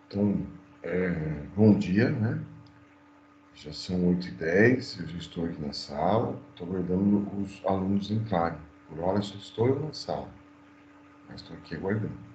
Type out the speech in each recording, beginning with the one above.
Então, bom dia, né? Já são 8h10, eu já estou aqui na sala, estou aguardando os alunos entrarem. Por hora, só estou eu na sala, mas estou aqui aguardando.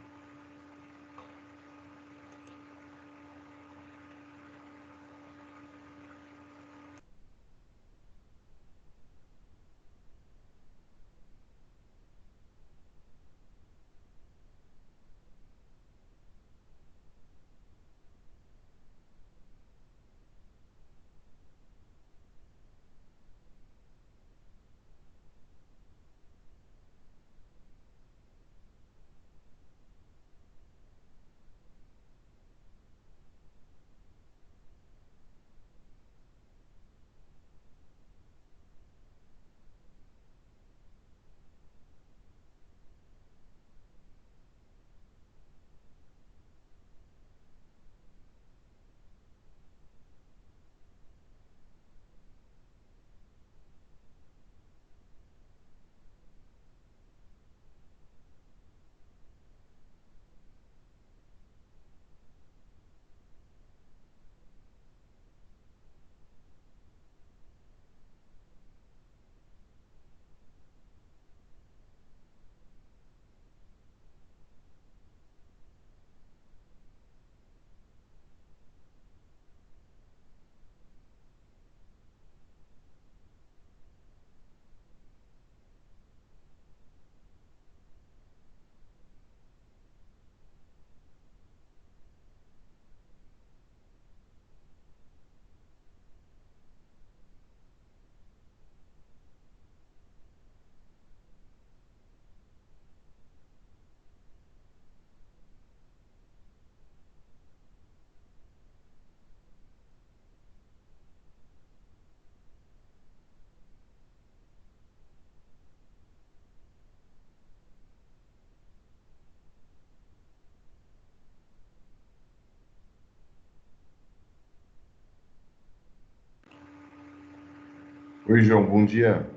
Oi, João, bom dia.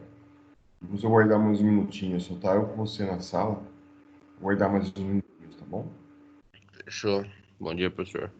Vamos aguardar mais um minutinho, só tá eu com você na sala. Vou aguardar mais uns minutinhos, tá bom? Fechou. Bom dia, professor.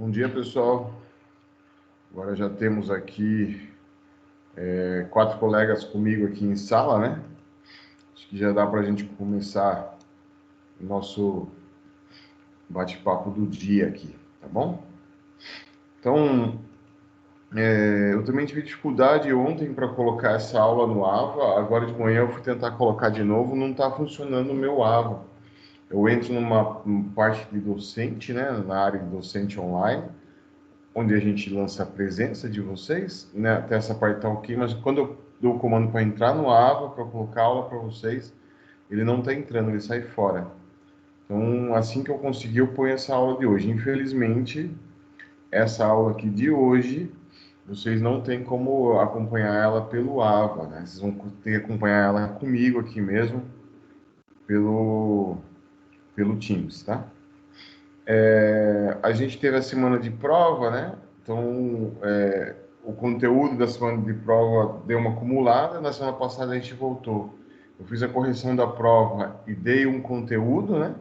Bom dia, pessoal. Agora já temos aqui 4 colegas comigo aqui em sala, né? Acho que já dá para a gente começar o nosso bate-papo do dia aqui, tá bom? Então, eu também tive dificuldade ontem para colocar essa aula no AVA. Agora de manhã eu fui tentar colocar de novo, não está funcionando o meu AVA. Eu entro numa parte de docente, né? Na área de docente online, onde a gente lança a presença de vocês, né? Até essa parte tá ok, mas quando eu dou o comando para entrar no AVA, para colocar aula para vocês, ele não está entrando, ele sai fora. Então, assim que eu conseguir, eu ponho essa aula de hoje. Infelizmente, essa aula aqui de hoje, vocês não têm como acompanhar ela pelo AVA, né? Vocês vão ter que acompanhar ela comigo aqui mesmo, pelo Teams, tá? A gente teve a semana de prova, né? Então, o conteúdo da semana de prova deu uma acumulada. Na semana passada a gente voltou. Eu fiz a correção da prova e dei um conteúdo, né?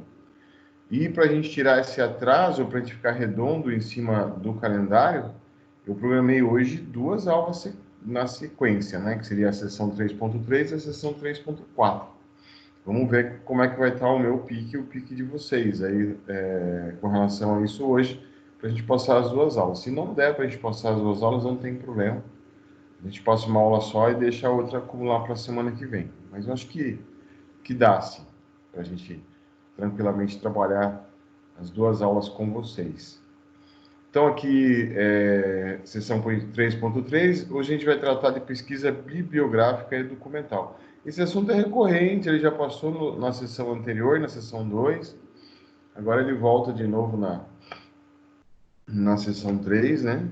E para a gente tirar esse atraso, para a gente ficar redondo em cima do calendário, eu programei hoje 2 aulas na sequência, né? Que seria a sessão 3.3 e a sessão 3.4. Vamos ver como é que vai estar o meu pique e o pique de vocês aí com relação a isso hoje, para a gente passar as 2 aulas. Se não der para a gente passar as 2 aulas, não tem problema. A gente passa uma aula só e deixa a outra acumular para a semana que vem. Mas eu acho que dá, sim, para a gente tranquilamente trabalhar as 2 aulas com vocês. Então, aqui, sessão 3.3, hoje a gente vai tratar de pesquisa bibliográfica e documental. Esse assunto é recorrente, ele já passou na sessão anterior, na sessão 2, agora ele volta de novo na sessão 3, né?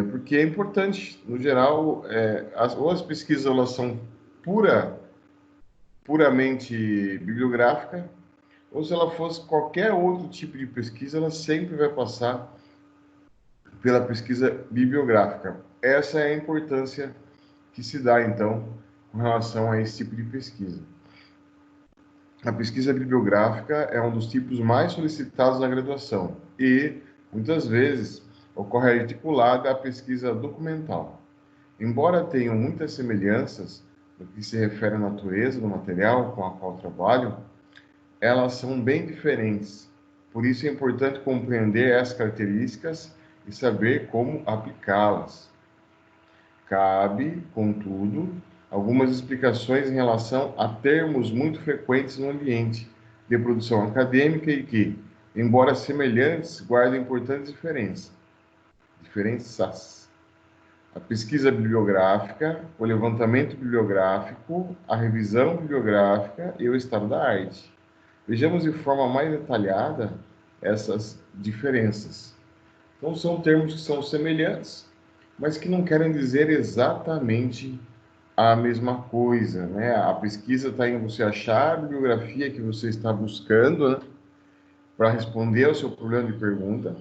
Porque é importante, no geral, ou as pesquisas elas são puramente bibliográfica, ou se ela fosse qualquer outro tipo de pesquisa, ela sempre vai passar pela pesquisa bibliográfica. Essa é a importância que se dá, então, com relação a esse tipo de pesquisa. A pesquisa bibliográfica é um dos tipos mais solicitados na graduação e, muitas vezes, ocorre articulada à pesquisa documental. Embora tenham muitas semelhanças no que se refere à natureza do material com a qual trabalho, elas são bem diferentes. Por isso é importante compreender essas características e saber como aplicá-las. Cabe, contudo, algumas explicações em relação a termos muito frequentes no ambiente de produção acadêmica e que, embora semelhantes, guardam importantes diferenças. A pesquisa bibliográfica, o levantamento bibliográfico, a revisão bibliográfica e o estado da arte. Vejamos de forma mais detalhada essas diferenças. Então, são termos que são semelhantes, mas que não querem dizer exatamente a mesma coisa, né? A pesquisa está em você achar a bibliografia que você está buscando, né, para responder ao seu problema de pergunta.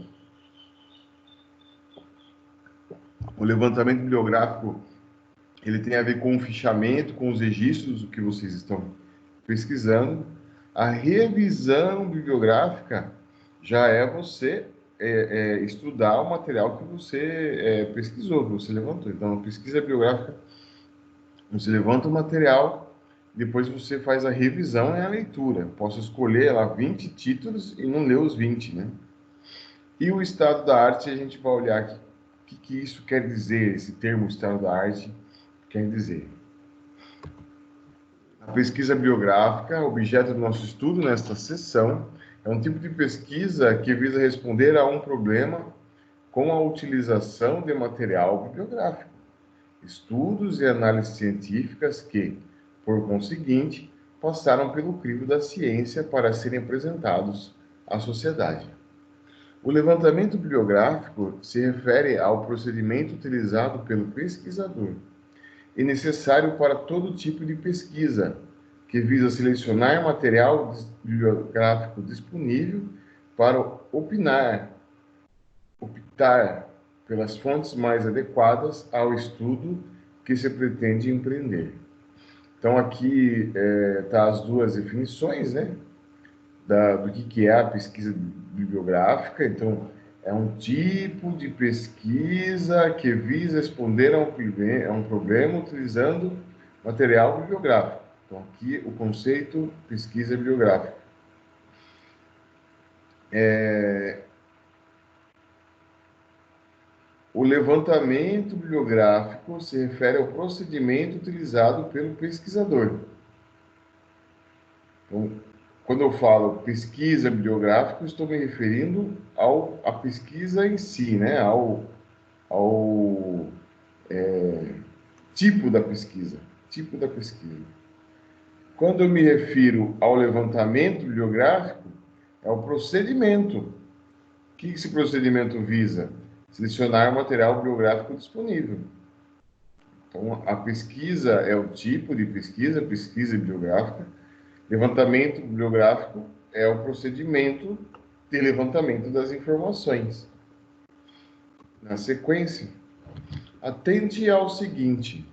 O levantamento bibliográfico, ele tem a ver com o fichamento, com os registros do que vocês estão pesquisando. A revisão bibliográfica já é você estudar o material que você pesquisou, que você levantou. Então, a pesquisa bibliográfica, você levanta o material, depois você faz a revisão e a leitura. Posso escolher lá 20 títulos e não ler os 20, né? E o estado da arte, a gente vai olhar o que isso quer dizer, esse termo estado da arte quer dizer. A pesquisa bibliográfica, objeto do nosso estudo nesta sessão, é um tipo de pesquisa que visa responder a um problema com a utilização de material bibliográfico, estudos e análises científicas que, por conseguinte, passaram pelo crivo da ciência para serem apresentados à sociedade. O levantamento bibliográfico se refere ao procedimento utilizado pelo pesquisador e necessário para todo tipo de pesquisa, que visa selecionar material bibliográfico disponível para optar pelas fontes mais adequadas ao estudo que se pretende empreender. Então, aqui tá as 2 definições, né, do que é a pesquisa bibliográfica. Então, é um tipo de pesquisa que visa responder a um problema utilizando material bibliográfico. Então, aqui o conceito pesquisa bibliográfica. O levantamento bibliográfico se refere ao procedimento utilizado pelo pesquisador. Então, quando eu falo pesquisa bibliográfica, estou me referindo à pesquisa em si, né? Ao tipo da pesquisa. Tipo da pesquisa. Quando eu me refiro ao levantamento bibliográfico, é o procedimento. O que esse procedimento visa? Selecionar o material bibliográfico disponível. Então, a pesquisa é o tipo de pesquisa, pesquisa bibliográfica. Levantamento bibliográfico é o procedimento de levantamento das informações. Na sequência, atente ao seguinte: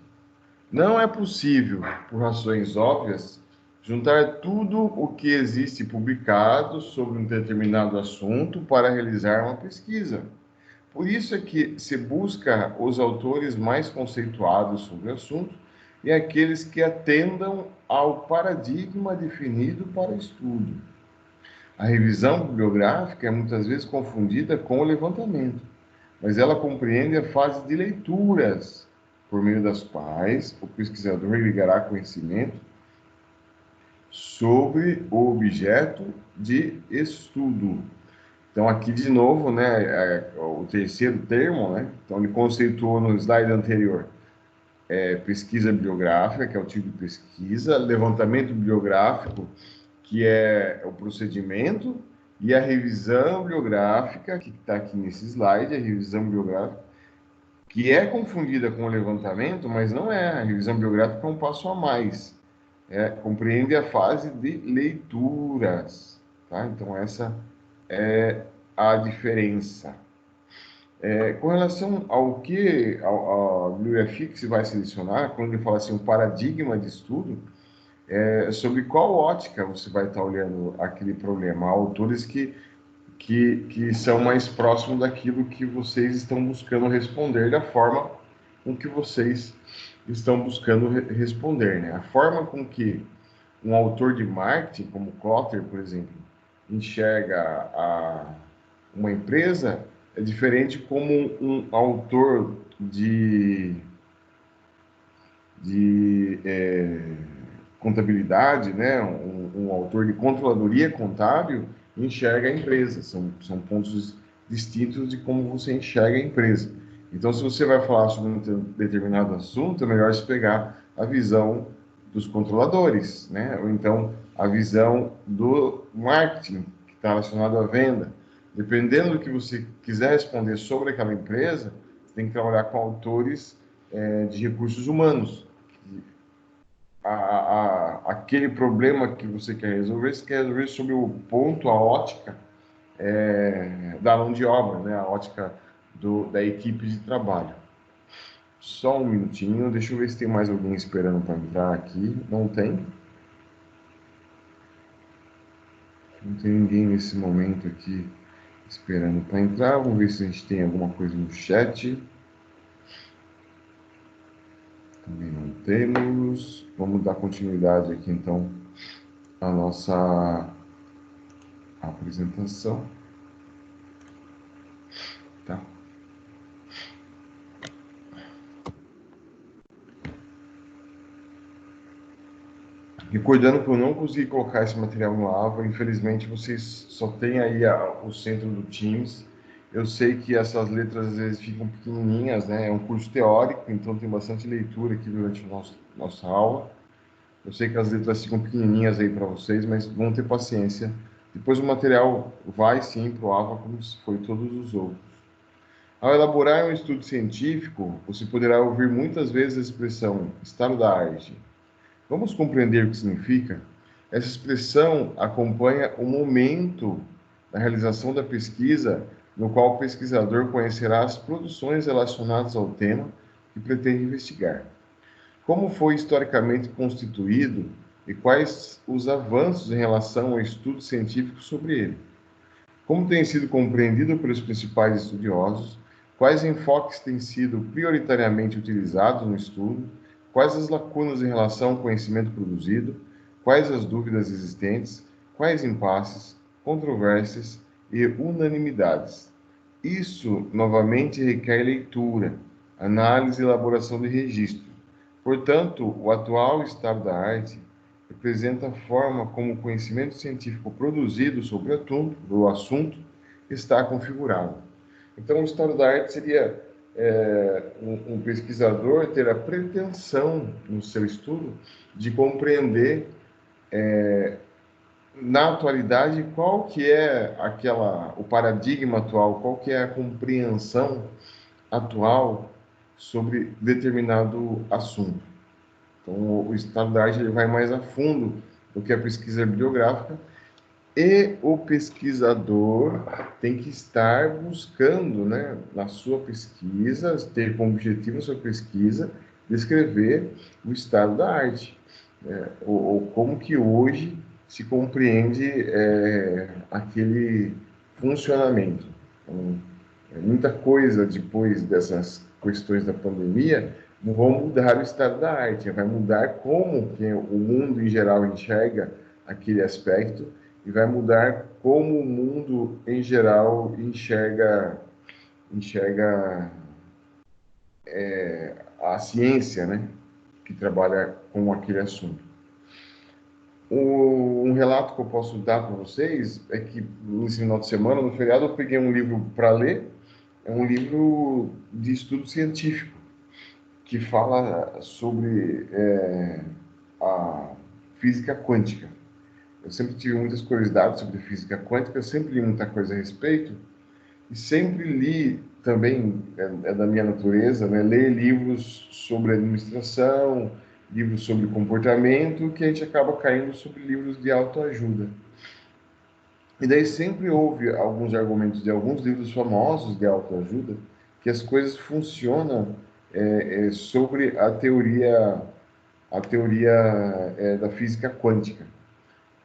não é possível, por razões óbvias, juntar tudo o que existe publicado sobre um determinado assunto para realizar uma pesquisa. Por isso é que se busca os autores mais conceituados sobre o assunto e aqueles que atendam ao paradigma definido para o estudo. A revisão bibliográfica é muitas vezes confundida com o levantamento, mas ela compreende a fase de leituras, por meio das quais o pesquisador ligará conhecimento sobre o objeto de estudo. Então, aqui de novo, né, o terceiro termo, né? Então, ele conceituou no slide anterior pesquisa bibliográfica, que é o tipo de pesquisa, levantamento bibliográfico, que é o procedimento, e a revisão bibliográfica, que está aqui nesse slide, a revisão bibliográfica, que é confundida com o levantamento, mas não é. A revisão bibliográfica é um passo a mais. Compreende a fase de leituras. Tá? Então, essa é a diferença. Com relação ao que a bibliografia que se vai selecionar, quando ele fala assim, um paradigma de estudo, sobre qual ótica você vai estar olhando aquele problema. Há autores que são mais próximos daquilo que vocês estão buscando responder, da forma com que vocês estão buscando responder. Né? A forma com que um autor de marketing, como Kotler, por exemplo, enxerga uma empresa, é diferente como um autor de contabilidade, né? Um autor de controladoria contábil enxerga a empresa. São pontos distintos de como você enxerga a empresa. Então, se você vai falar sobre um determinado assunto, é melhor se pegar a visão dos controladores, né? Ou então a visão do marketing, que está relacionado à venda. Dependendo do que você quiser responder sobre aquela empresa, você tem que trabalhar com autores de recursos humanos. Aquele problema que você quer resolver sob o ponto, a ótica da mão de obra, né? A ótica da equipe de trabalho. Só um minutinho, deixa eu ver se tem mais alguém esperando para entrar aqui. Não tem? Não tem ninguém nesse momento aqui esperando para entrar. Vamos ver se a gente tem alguma coisa no chat. Também não temos. Vamos dar continuidade aqui, então, à nossa apresentação. Tá? Recordando que eu não consegui colocar esse material no Ava, infelizmente vocês só têm aí o centro do Teams. Eu sei que essas letras às vezes ficam pequenininhas, né? É um curso teórico, então tem bastante leitura aqui durante nossa aula. Eu sei que as letras ficam pequenininhas aí para vocês, mas vão ter paciência. Depois o material vai sim para o Ava, como se foi todos os outros. Ao elaborar um estudo científico, você poderá ouvir muitas vezes a expressão estado da arte. Vamos compreender o que significa? Essa expressão acompanha o momento da realização da pesquisa, no qual o pesquisador conhecerá as produções relacionadas ao tema que pretende investigar. Como foi historicamente constituído e quais os avanços em relação ao estudo científico sobre ele. Como tem sido compreendido pelos principais estudiosos? Quais enfoques têm sido prioritariamente utilizados no estudo? Quais as lacunas em relação ao conhecimento produzido? Quais as dúvidas existentes? Quais impasses, controvérsias e unanimidades? Isso, novamente, requer leitura, análise e elaboração de registro. Portanto, o atual estado da arte representa a forma como o conhecimento científico produzido sobre o assunto está configurado. Então, o estado da arte seria um pesquisador ter a pretensão, no seu estudo, de compreender na atualidade qual que é o paradigma atual, qual que é a compreensão atual sobre determinado assunto. Então, o estado da arte ele vai mais a fundo do que a pesquisa bibliográfica, e o pesquisador tem que estar buscando, né, na sua pesquisa, ter como objetivo na sua pesquisa, descrever o estado da arte, né, ou como que hoje se compreende aquele funcionamento. Então, muita coisa depois dessas questões da pandemia vão mudar o estado da arte, vai mudar como que o mundo em geral enxerga aquele aspecto e vai mudar como o mundo em geral enxerga a ciência, né, que trabalha com aquele assunto. Um relato que eu posso dar para vocês é que nesse final de semana, no feriado, eu peguei um livro para ler. É um livro de estudo científico que fala sobre a física quântica. Eu sempre tive muitas curiosidades sobre física quântica, eu sempre li muita coisa a respeito e sempre li também, da minha natureza, né, ler livros sobre administração, livros sobre comportamento, que a gente acaba caindo sobre livros de autoajuda. E daí sempre houve alguns argumentos de alguns livros famosos de autoajuda que as coisas funcionam sobre a teoria da física quântica,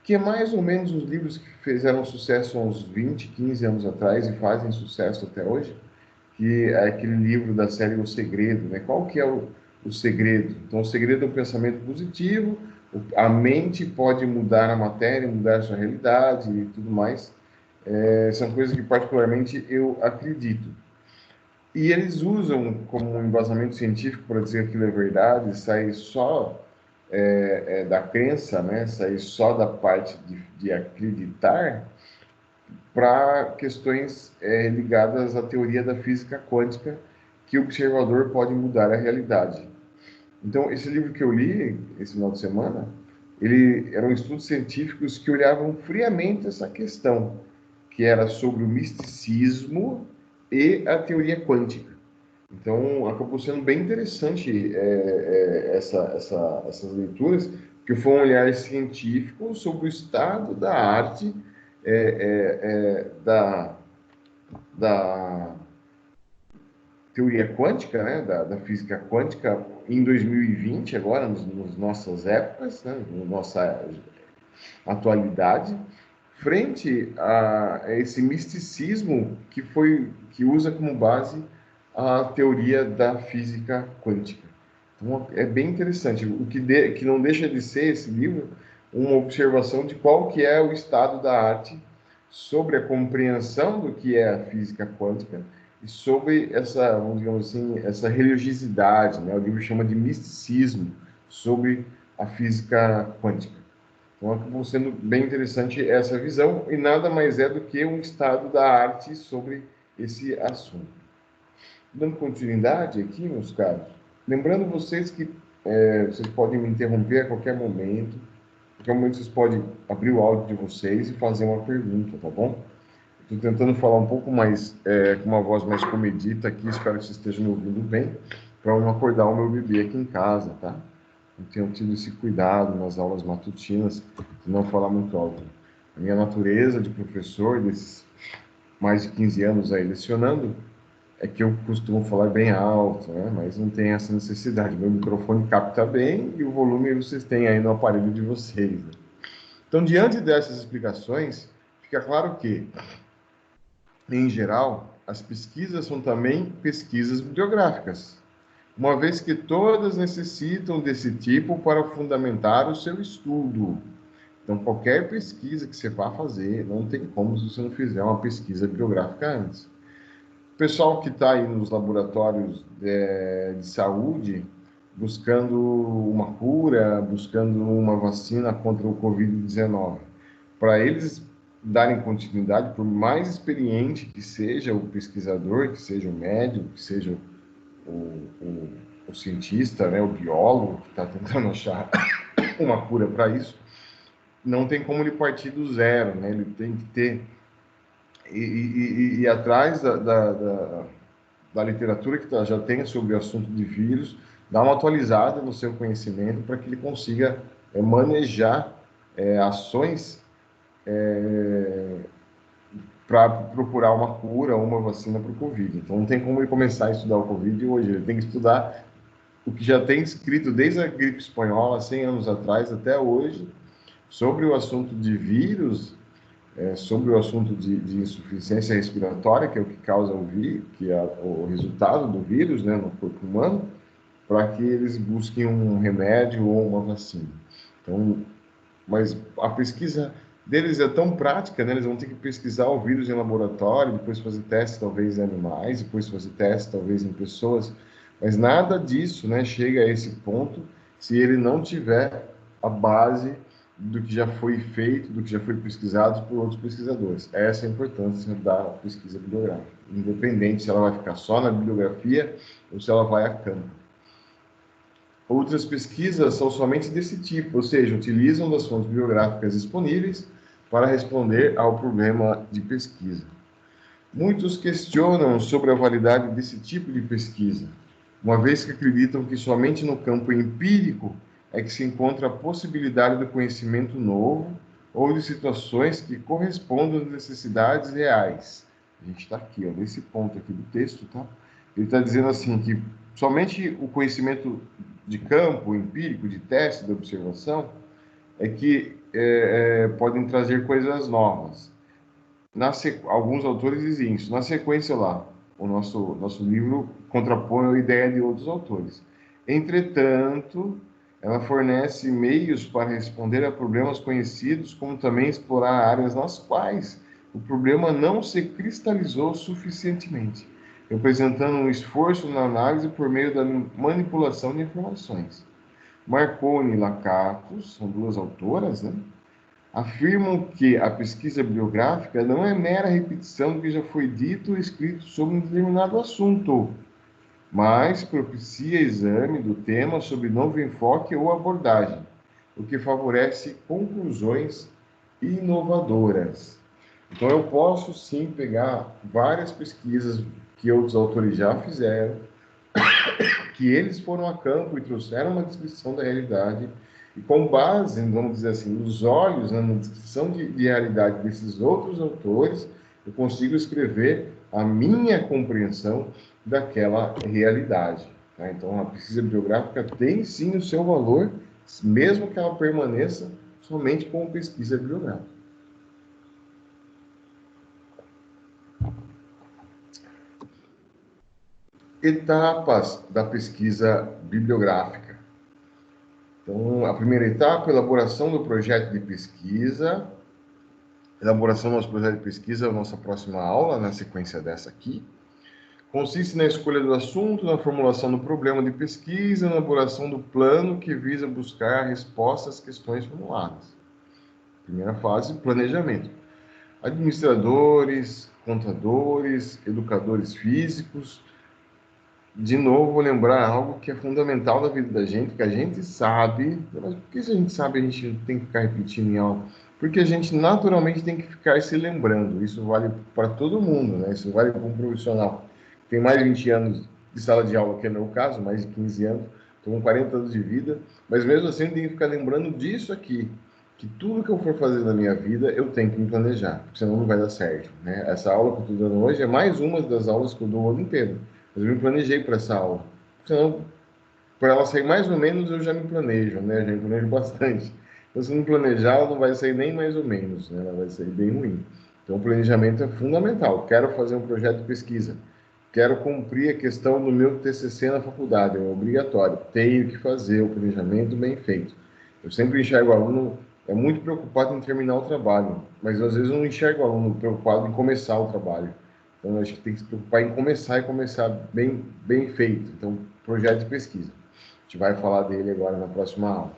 que é mais ou menos os livros que fizeram sucesso há uns 20, 15 anos atrás e fazem sucesso até hoje, que é aquele livro da série O Segredo, né? Qual que é o segredo? Então, o segredo é o pensamento positivo, a mente pode mudar a matéria, mudar a sua realidade e tudo mais. São coisas que, particularmente, eu acredito. E eles usam como um embasamento científico para dizer que aquilo é verdade, sair só da crença, né? Sair só da parte de acreditar, para questões ligadas à teoria da física quântica, que o observador pode mudar a realidade. Então, esse livro que eu li esse final de semana, ele eram estudos científicos que olhavam friamente essa questão, que era sobre o misticismo e a teoria quântica. Então, acabou sendo bem interessante essas leituras, que foi um olhar científico sobre o estado da arte, da teoria quântica, né, da física quântica, em 2020, agora, nas nossas épocas, né, na nossa atualidade, frente a esse misticismo que usa como base a teoria da física quântica. Então, é bem interessante. Que não deixa de ser esse livro uma observação de qual que é o estado da arte sobre a compreensão do que é a física quântica e sobre essa, digamos assim, essa religiosidade, né? O livro chama de misticismo sobre a física quântica. Então, acabou sendo bem interessante essa visão, e nada mais é do que um estado da arte sobre esse assunto. Dando continuidade aqui, meus caros, lembrando vocês que vocês podem me interromper a qualquer momento vocês podem abrir o áudio de vocês e fazer uma pergunta, tá bom? Estou tentando falar um pouco mais, com uma voz mais comedida aqui, espero que vocês estejam me ouvindo bem, para não acordar o meu bebê aqui em casa, tá? Eu tenho tido esse cuidado nas aulas matutinas de não falar muito alto. A minha natureza de professor, desses mais de 15 anos aí lecionando, é que eu costumo falar bem alto, né? Mas não tem essa necessidade. Meu microfone capta bem e o volume vocês têm aí no aparelho de vocês, né? Então, diante dessas explicações, fica claro que em geral, as pesquisas são também pesquisas bibliográficas, uma vez que todas necessitam desse tipo para fundamentar o seu estudo. Então, qualquer pesquisa que você vá fazer, não tem como se você não fizer uma pesquisa bibliográfica antes. O pessoal que está aí nos laboratórios de saúde, buscando uma cura, buscando uma vacina contra o Covid-19, para eles darem continuidade, por mais experiente que seja o pesquisador, que seja o médico, que seja o cientista, né, o biólogo que está tentando achar uma cura para isso, não tem como ele partir do zero, né? Ele tem que ter e atrás da literatura que já tem sobre o assunto de vírus, dar uma atualizada no seu conhecimento para que ele consiga manejar ações para procurar uma cura ou uma vacina para o Covid. Então, não tem como ele começar a estudar o Covid hoje, ele tem que estudar o que já tem escrito desde a gripe espanhola, 100 anos atrás, até hoje, sobre o assunto de vírus, sobre o assunto de insuficiência respiratória, que é o que causa o vírus, que é o resultado do vírus, né, no corpo humano, para que eles busquem um remédio ou uma vacina. Então, mas a pesquisa deles é tão prática, né? Eles vão ter que pesquisar o vírus em laboratório, depois fazer testes talvez em animais, depois fazer testes talvez em pessoas, mas nada disso, né, chega a esse ponto se ele não tiver a base do que já foi feito, do que já foi pesquisado por outros pesquisadores. Essa é a importância da pesquisa bibliográfica, independente se ela vai ficar só na bibliografia ou se ela vai a campo. Outras pesquisas são somente desse tipo, ou seja, utilizam das fontes bibliográficas disponíveis para responder ao problema de pesquisa. Muitos questionam sobre a validade desse tipo de pesquisa, uma vez que acreditam que somente no campo empírico é que se encontra a possibilidade do conhecimento novo ou de situações que correspondam às necessidades reais. A gente está aqui, ó, nesse ponto aqui do texto, tá? Ele está dizendo assim que somente o conhecimento de campo, empírico, de teste, de observação, é que podem trazer coisas novas. Alguns autores dizem isso. Na sequência lá, o nosso livro contrapõe a ideia de outros autores. Entretanto, ela fornece meios para responder a problemas conhecidos, como também explorar áreas nas quais o problema não se cristalizou suficientemente, representando um esforço na análise por meio da manipulação de informações. Marconi e Lakatos, são duas autoras, né? Afirmam que a pesquisa bibliográfica não é mera repetição do que já foi dito ou escrito sobre um determinado assunto, mas propicia exame do tema sob novo enfoque ou abordagem, o que favorece conclusões inovadoras. Então, eu posso sim pegar várias pesquisas que outros autores já fizeram, que eles foram a campo e trouxeram uma descrição da realidade, e com base, vamos dizer assim, nos olhos, né, na descrição de realidade desses outros autores, eu consigo escrever a minha compreensão daquela realidade. Tá? Então, a pesquisa bibliográfica tem sim o seu valor, mesmo que ela permaneça somente como pesquisa bibliográfica. Etapas da pesquisa bibliográfica. Então, a primeira etapa, elaboração do projeto de pesquisa. Elaboração do nosso projeto de pesquisa é a nossa próxima aula, na sequência dessa aqui. Consiste na escolha do assunto, na formulação do problema de pesquisa, na elaboração do plano que visa buscar a resposta às questões formuladas. Primeira fase, planejamento. Administradores, contadores, educadores físicos. De novo, vou lembrar algo que é fundamental da vida da gente, que a gente sabe, mas por que a gente sabe a gente tem que ficar repetindo em aula? Porque a gente naturalmente tem que ficar se lembrando. Isso vale para todo mundo, né? Isso vale para um profissional que tem mais de 20 anos de sala de aula, que é o meu caso, mais de 15 anos, estou com 40 anos de vida, mas mesmo assim eu tenho que ficar lembrando disso aqui, que tudo que eu for fazer na minha vida eu tenho que me planejar, porque senão não vai dar certo, né? Essa aula que eu estou dando hoje é mais uma das aulas que eu dou o ano inteiro. Mas eu me planejei para essa aula. Então, para ela sair mais ou menos, eu já me planejo, né? Eu já me planejo bastante. Então, se não planejar, ela não vai sair nem mais ou menos, né? Ela vai sair bem ruim. Então, o planejamento é fundamental. Quero fazer um projeto de pesquisa, quero cumprir a questão do meu TCC na faculdade, é obrigatório. Tenho que fazer o planejamento bem feito. Eu sempre enxergo o aluno muito preocupado em terminar o trabalho, mas às vezes eu não enxergo o aluno preocupado em começar o trabalho. Então, eu acho que tem que se preocupar em começar e começar bem feito. Então, projeto de pesquisa. A gente vai falar dele agora na próxima aula.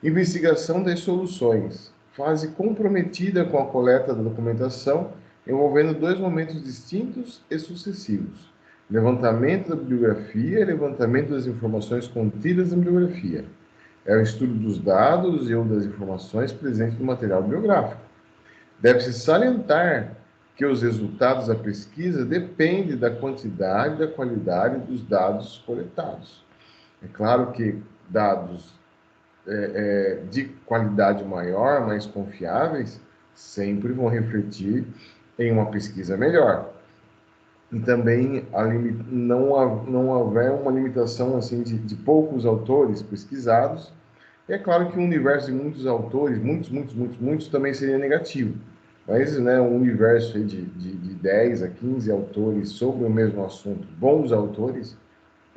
Investigação das soluções. Fase comprometida com a coleta da documentação, envolvendo dois momentos distintos e sucessivos. Levantamento da bibliografia e levantamento das informações contidas na bibliografia. É o estudo dos dados e ou das informações presentes no material biográfico. Deve-se salientar que os resultados da pesquisa dependem da quantidade e da qualidade dos dados coletados. É claro que dados de qualidade maior, mais confiáveis, sempre vão refletir em uma pesquisa melhor. E também não houver uma limitação assim de poucos autores pesquisados. É claro que o universo de muitos autores, muitos, também seria negativo. Mas, né, um universo aí de 10 a 15 autores sobre o mesmo assunto, bons autores,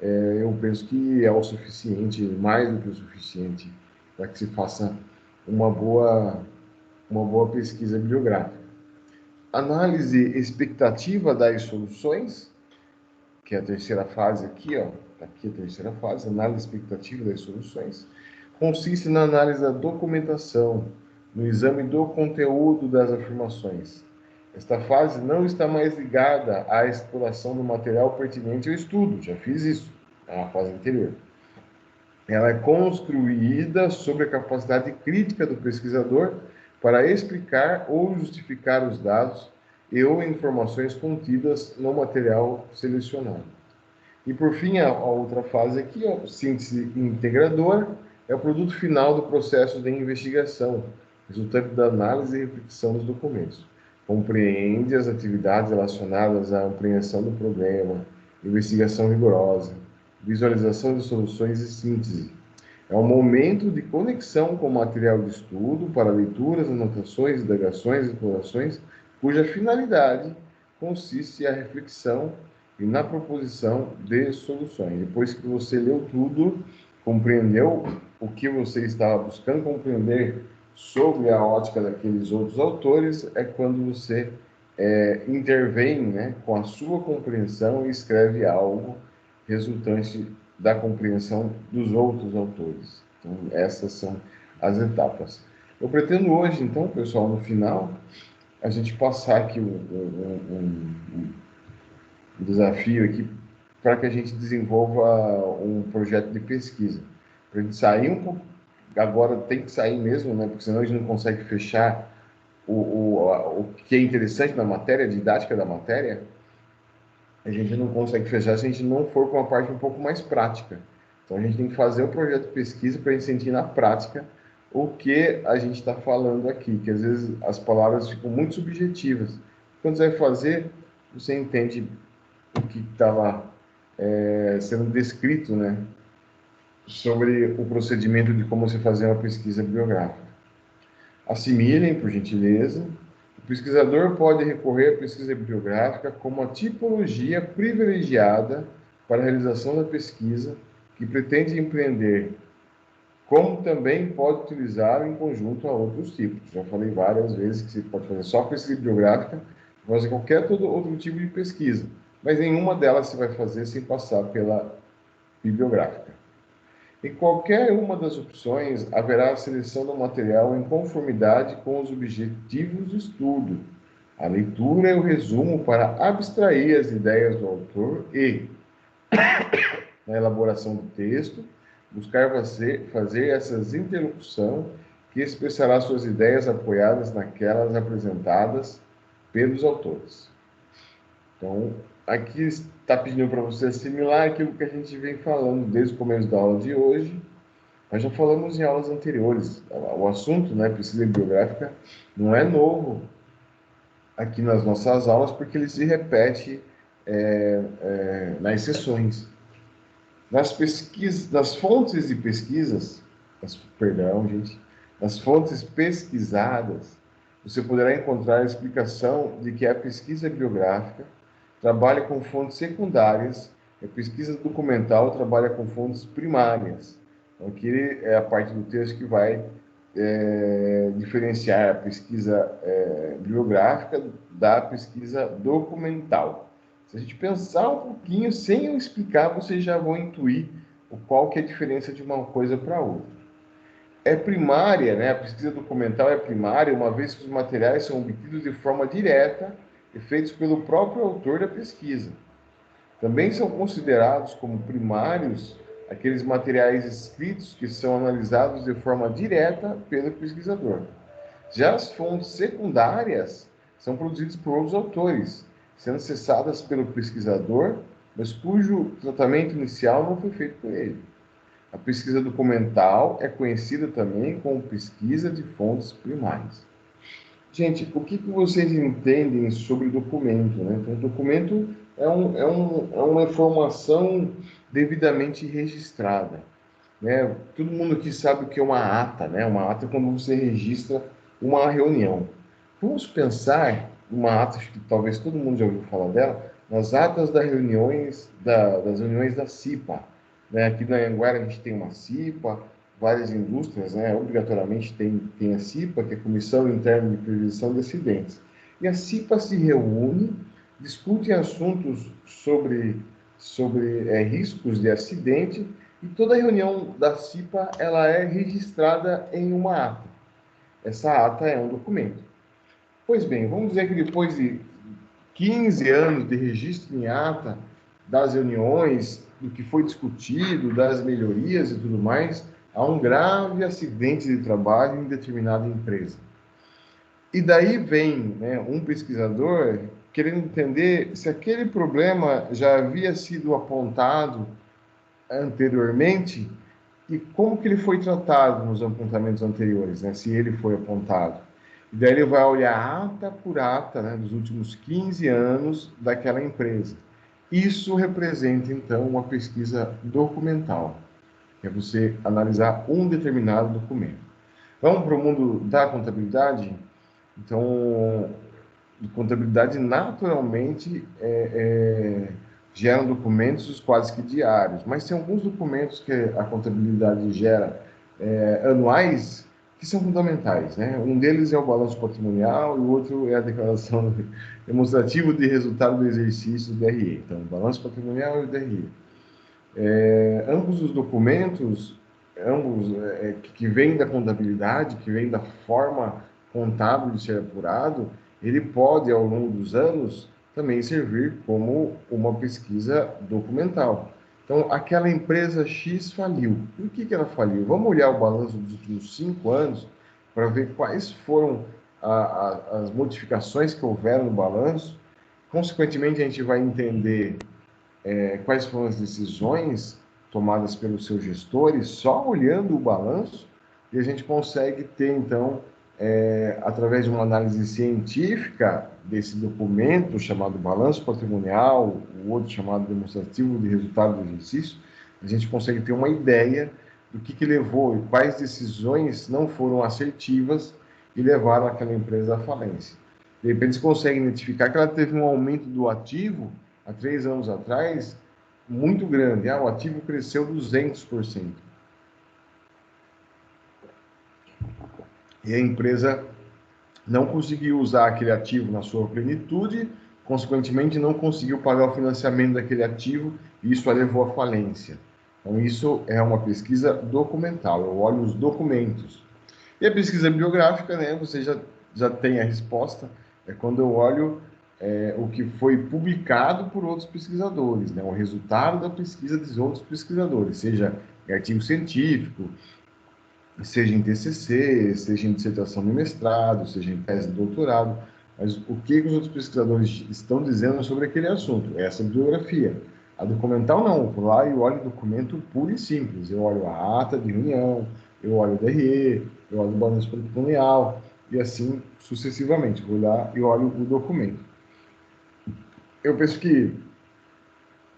eu penso que é o suficiente, mais do que o suficiente, para que se faça uma boa pesquisa bibliográfica. Análise expectativa das soluções, que é a terceira fase aqui, ó, aqui a terceira fase, análise expectativa das soluções, consiste na análise da documentação, no exame do conteúdo das afirmações. Esta fase não está mais ligada à exploração do material pertinente ao estudo, já fiz isso na fase anterior. Ela é construída sobre a capacidade crítica do pesquisador para explicar ou justificar os dados e ou informações contidas no material selecionado. E, por fim, a outra fase aqui, a síntese integradora, é o produto final do processo de investigação, resultante da análise e reflexão dos documentos. Compreende as atividades relacionadas à apreensão do problema, investigação rigorosa, visualização de soluções e síntese. É um momento de conexão com o material de estudo para leituras, anotações, indagações e explorações, cuja finalidade consiste na reflexão e na proposição de soluções. Depois que você leu tudo, compreendeu o que você estava buscando compreender sobre a ótica daqueles outros autores, é quando você intervém, né, com a sua compreensão e escreve algo resultante da compreensão dos outros autores. Então, essas são as etapas. Eu pretendo hoje, então, pessoal, no final, a gente passar aqui um desafio aqui para que a gente desenvolva um projeto de pesquisa. Para a gente sair um pouco, agora tem que sair mesmo, né? Porque senão a gente não consegue fechar o que é interessante na matéria, a didática da matéria, a gente não consegue fechar se a gente não for com uma parte um pouco mais prática. Então, a gente tem que fazer o projeto de pesquisa para a gente sentir na prática o que a gente está falando aqui, que às vezes as palavras ficam muito subjetivas. Quando você vai fazer, você entende o que estava sendo descrito, né, sobre o procedimento de como você fazer uma pesquisa bibliográfica. Assimilem, por gentileza. O pesquisador pode recorrer à pesquisa bibliográfica como a tipologia privilegiada para a realização da pesquisa que pretende empreender, como também pode utilizar em conjunto a outros tipos. Já falei várias vezes que você pode fazer só pesquisa bibliográfica, fazer qualquer outro tipo de pesquisa, mas nenhuma delas você vai fazer sem passar pela bibliográfica. Em qualquer uma das opções, haverá a seleção do material em conformidade com os objetivos do estudo. A leitura é o resumo para abstrair as ideias do autor e, na elaboração do texto, buscar fazer essas interlocução que expressará suas ideias apoiadas naquelas apresentadas pelos autores. Então, aqui está pedindo para você assimilar aquilo que a gente vem falando desde o começo da aula de hoje. Nós já falamos em aulas anteriores. O assunto, né, pesquisa bibliográfica, não é novo aqui nas nossas aulas, porque ele se repete nas sessões. Nas fontes de pesquisas, nas fontes pesquisadas, você poderá encontrar a explicação de que a pesquisa biográfica trabalha com fontes secundárias, a pesquisa documental trabalha com fontes primárias. Então, aqui é a parte do texto que vai diferenciar a pesquisa bibliográfica da pesquisa documental. Se a gente pensar um pouquinho, sem eu explicar, vocês já vão intuir qual que é a diferença de uma coisa para outra. É primária, né? A pesquisa documental é primária, uma vez que os materiais são obtidos de forma direta e feitos pelo próprio autor da pesquisa. Também são considerados como primários aqueles materiais escritos que são analisados de forma direta pelo pesquisador. Já as fontes secundárias são produzidas por outros autores, sendo acessadas pelo pesquisador, mas cujo tratamento inicial não foi feito por ele. A pesquisa documental é conhecida também como pesquisa de fontes primárias. Gente, o que vocês entendem sobre documento, né? Então, documento é uma informação devidamente registrada, né? Todo mundo aqui sabe o que é uma ata, né? Uma ata é quando você registra uma reunião. Vamos pensar uma ata, acho que talvez todo mundo já ouviu falar dela, nas atas das reuniões da CIPA, né? Aqui na Anguera a gente tem uma CIPA, várias indústrias, né? Obrigatoriamente tem a CIPA, que é a Comissão Interna de Prevenção de Acidentes. E a CIPA se reúne, discute assuntos sobre riscos de acidente, e toda reunião da CIPA ela é registrada em uma ata. Essa ata é um documento. Pois bem, vamos dizer que depois de 15 anos de registro em ata das reuniões, do que foi discutido, das melhorias e tudo mais, há um grave acidente de trabalho em determinada empresa. E daí vem, né, um pesquisador querendo entender se aquele problema já havia sido apontado anteriormente e como que ele foi tratado nos apontamentos anteriores, né, se ele foi apontado. E daí ele vai olhar ata por ata, né, dos últimos 15 anos daquela empresa. Isso representa, então, uma pesquisa documental, que é você analisar um determinado documento. Vamos para o mundo da contabilidade? Então, contabilidade naturalmente geram documentos quase que diários, mas tem alguns documentos que a contabilidade gera anuais que são fundamentais, né? Um deles é o balanço patrimonial e o outro é a declaração demonstrativa de resultado do exercício do DRE. Então, o balanço patrimonial e o DRE. Ambos os documentos, que vêm da contabilidade, que vêm da forma contábil de ser apurado, ele pode, ao longo dos anos, também servir como uma pesquisa documental. Então, aquela empresa X faliu. Por que ela faliu? Vamos olhar o balanço dos últimos 5 anos para ver quais foram as modificações que houveram no balanço. Consequentemente, a gente vai entender quais foram as decisões tomadas pelos seus gestores, só olhando o balanço, e a gente consegue ter, então, através de uma análise científica desse documento chamado balanço patrimonial, o outro chamado demonstrativo de resultado do exercício, a gente consegue ter uma ideia do que levou e quais decisões não foram assertivas e levaram aquela empresa à falência. De repente, você consegue identificar que ela teve um aumento do ativo há 3 anos atrás muito grande. O ativo cresceu 200%. E a empresa não conseguiu usar aquele ativo na sua plenitude, consequentemente não conseguiu pagar o financiamento daquele ativo e isso a levou à falência. Então isso é uma pesquisa documental, eu olho os documentos. E a pesquisa bibliográfica, né, você já tem a resposta, é quando eu olho o que foi publicado por outros pesquisadores, né, o resultado da pesquisa dos outros pesquisadores, seja em artigo científico, seja em TCC, seja em dissertação de mestrado, seja em tese de doutorado, mas o que os outros pesquisadores estão dizendo sobre aquele assunto? Essa bibliografia. A documental não, eu vou lá e olho o documento puro e simples, eu olho a ata de reunião, eu olho o DRE, eu olho o balanço patrimonial, e assim sucessivamente, vou lá e olho o documento. Eu penso que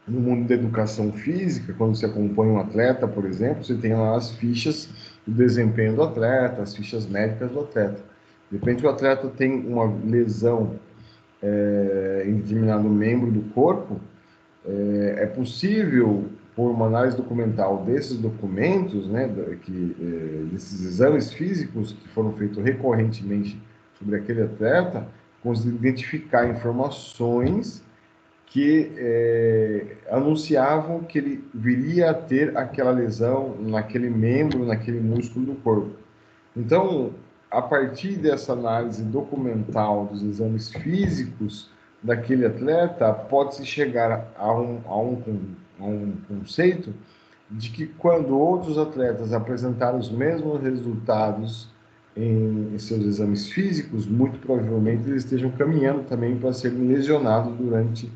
no mundo da educação física, quando você acompanha um atleta, por exemplo, você tem lá as fichas do desempenho do atleta, as fichas médicas do atleta. De repente o atleta tem uma lesão em determinado membro do corpo, é possível, por uma análise documental desses documentos, né, desses exames físicos que foram feitos recorrentemente sobre aquele atleta, conseguir identificar informações que anunciavam que ele viria a ter aquela lesão naquele membro, naquele músculo do corpo. Então, a partir dessa análise documental dos exames físicos daquele atleta, pode-se chegar a um conceito de que quando outros atletas apresentaram os mesmos resultados em seus exames físicos, muito provavelmente eles estejam caminhando também para serem lesionados durante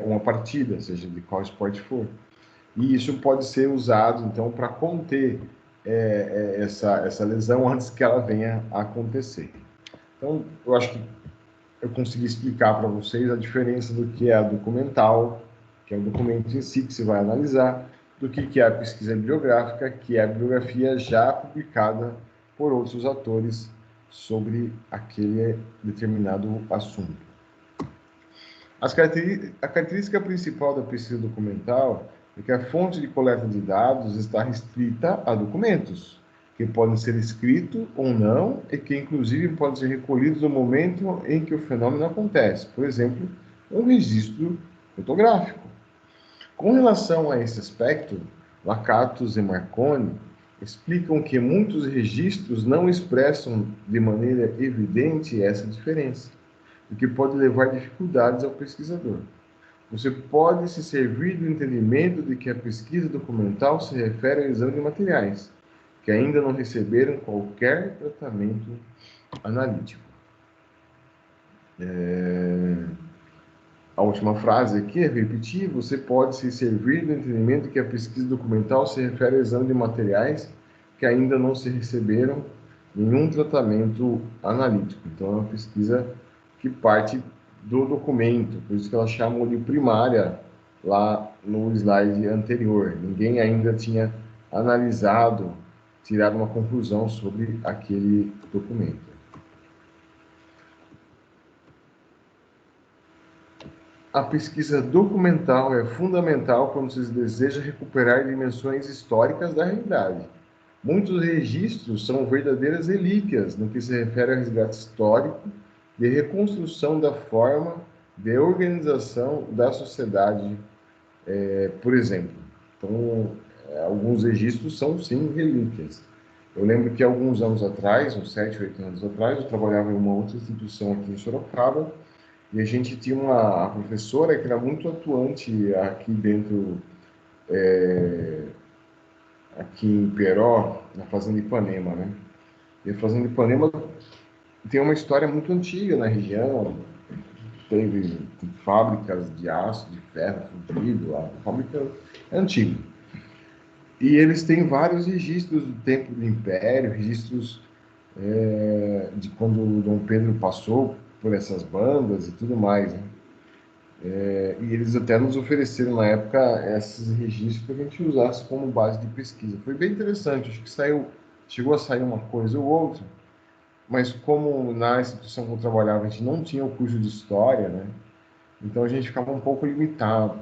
uma partida, seja de qual esporte for. E isso pode ser usado, então, para conter essa lesão antes que ela venha a acontecer. Então, eu acho que eu consegui explicar para vocês a diferença do que é a documental, que é o documento em si que se vai analisar, do que é a pesquisa bibliográfica, que é a bibliografia já publicada por outros autores sobre aquele determinado assunto. A característica principal da pesquisa documental é que a fonte de coleta de dados está restrita a documentos, que podem ser escritos ou não, e que inclusive podem ser recolhidos no momento em que o fenômeno acontece. Por exemplo, um registro fotográfico. Com relação a esse aspecto, Lakatos e Marconi explicam que muitos registros não expressam de maneira evidente essa diferença, o que pode levar dificuldades ao pesquisador. Você pode se servir do entendimento de que a pesquisa documental se refere ao exame de materiais, que ainda não receberam qualquer tratamento analítico. A última frase aqui, repetir, você pode se servir do entendimento de que a pesquisa documental se refere ao exame de materiais que ainda não se receberam nenhum tratamento analítico. Então, é uma pesquisa que parte do documento, por isso que ela chamam de primária lá no slide anterior. Ninguém ainda tinha analisado, tirado uma conclusão sobre aquele documento. A pesquisa documental é fundamental quando se deseja recuperar dimensões históricas da realidade. Muitos registros são verdadeiras relíquias no que se refere ao resgate histórico de reconstrução da forma de organização da sociedade, por exemplo. Então, alguns registros são, sim, relíquias. Eu lembro que alguns anos atrás, uns 7, 8 anos atrás, eu trabalhava em uma outra instituição aqui em Sorocaba, e a gente tinha uma professora que era muito atuante aqui dentro, aqui em Peró, na Fazenda Ipanema, né? E a Fazenda Ipanema tem uma história muito antiga na região, teve fábricas de aço, de ferro fundido, a fábrica é antiga. E eles têm vários registros do tempo do Império, registros de quando o Dom Pedro passou por essas bandas e tudo mais, né? E eles até nos ofereceram na época esses registros para a gente usasse como base de pesquisa. Foi bem interessante, acho que chegou a sair uma coisa ou outra, mas como na instituição que eu trabalhava a gente não tinha o curso de história, né? Então a gente ficava um pouco limitado.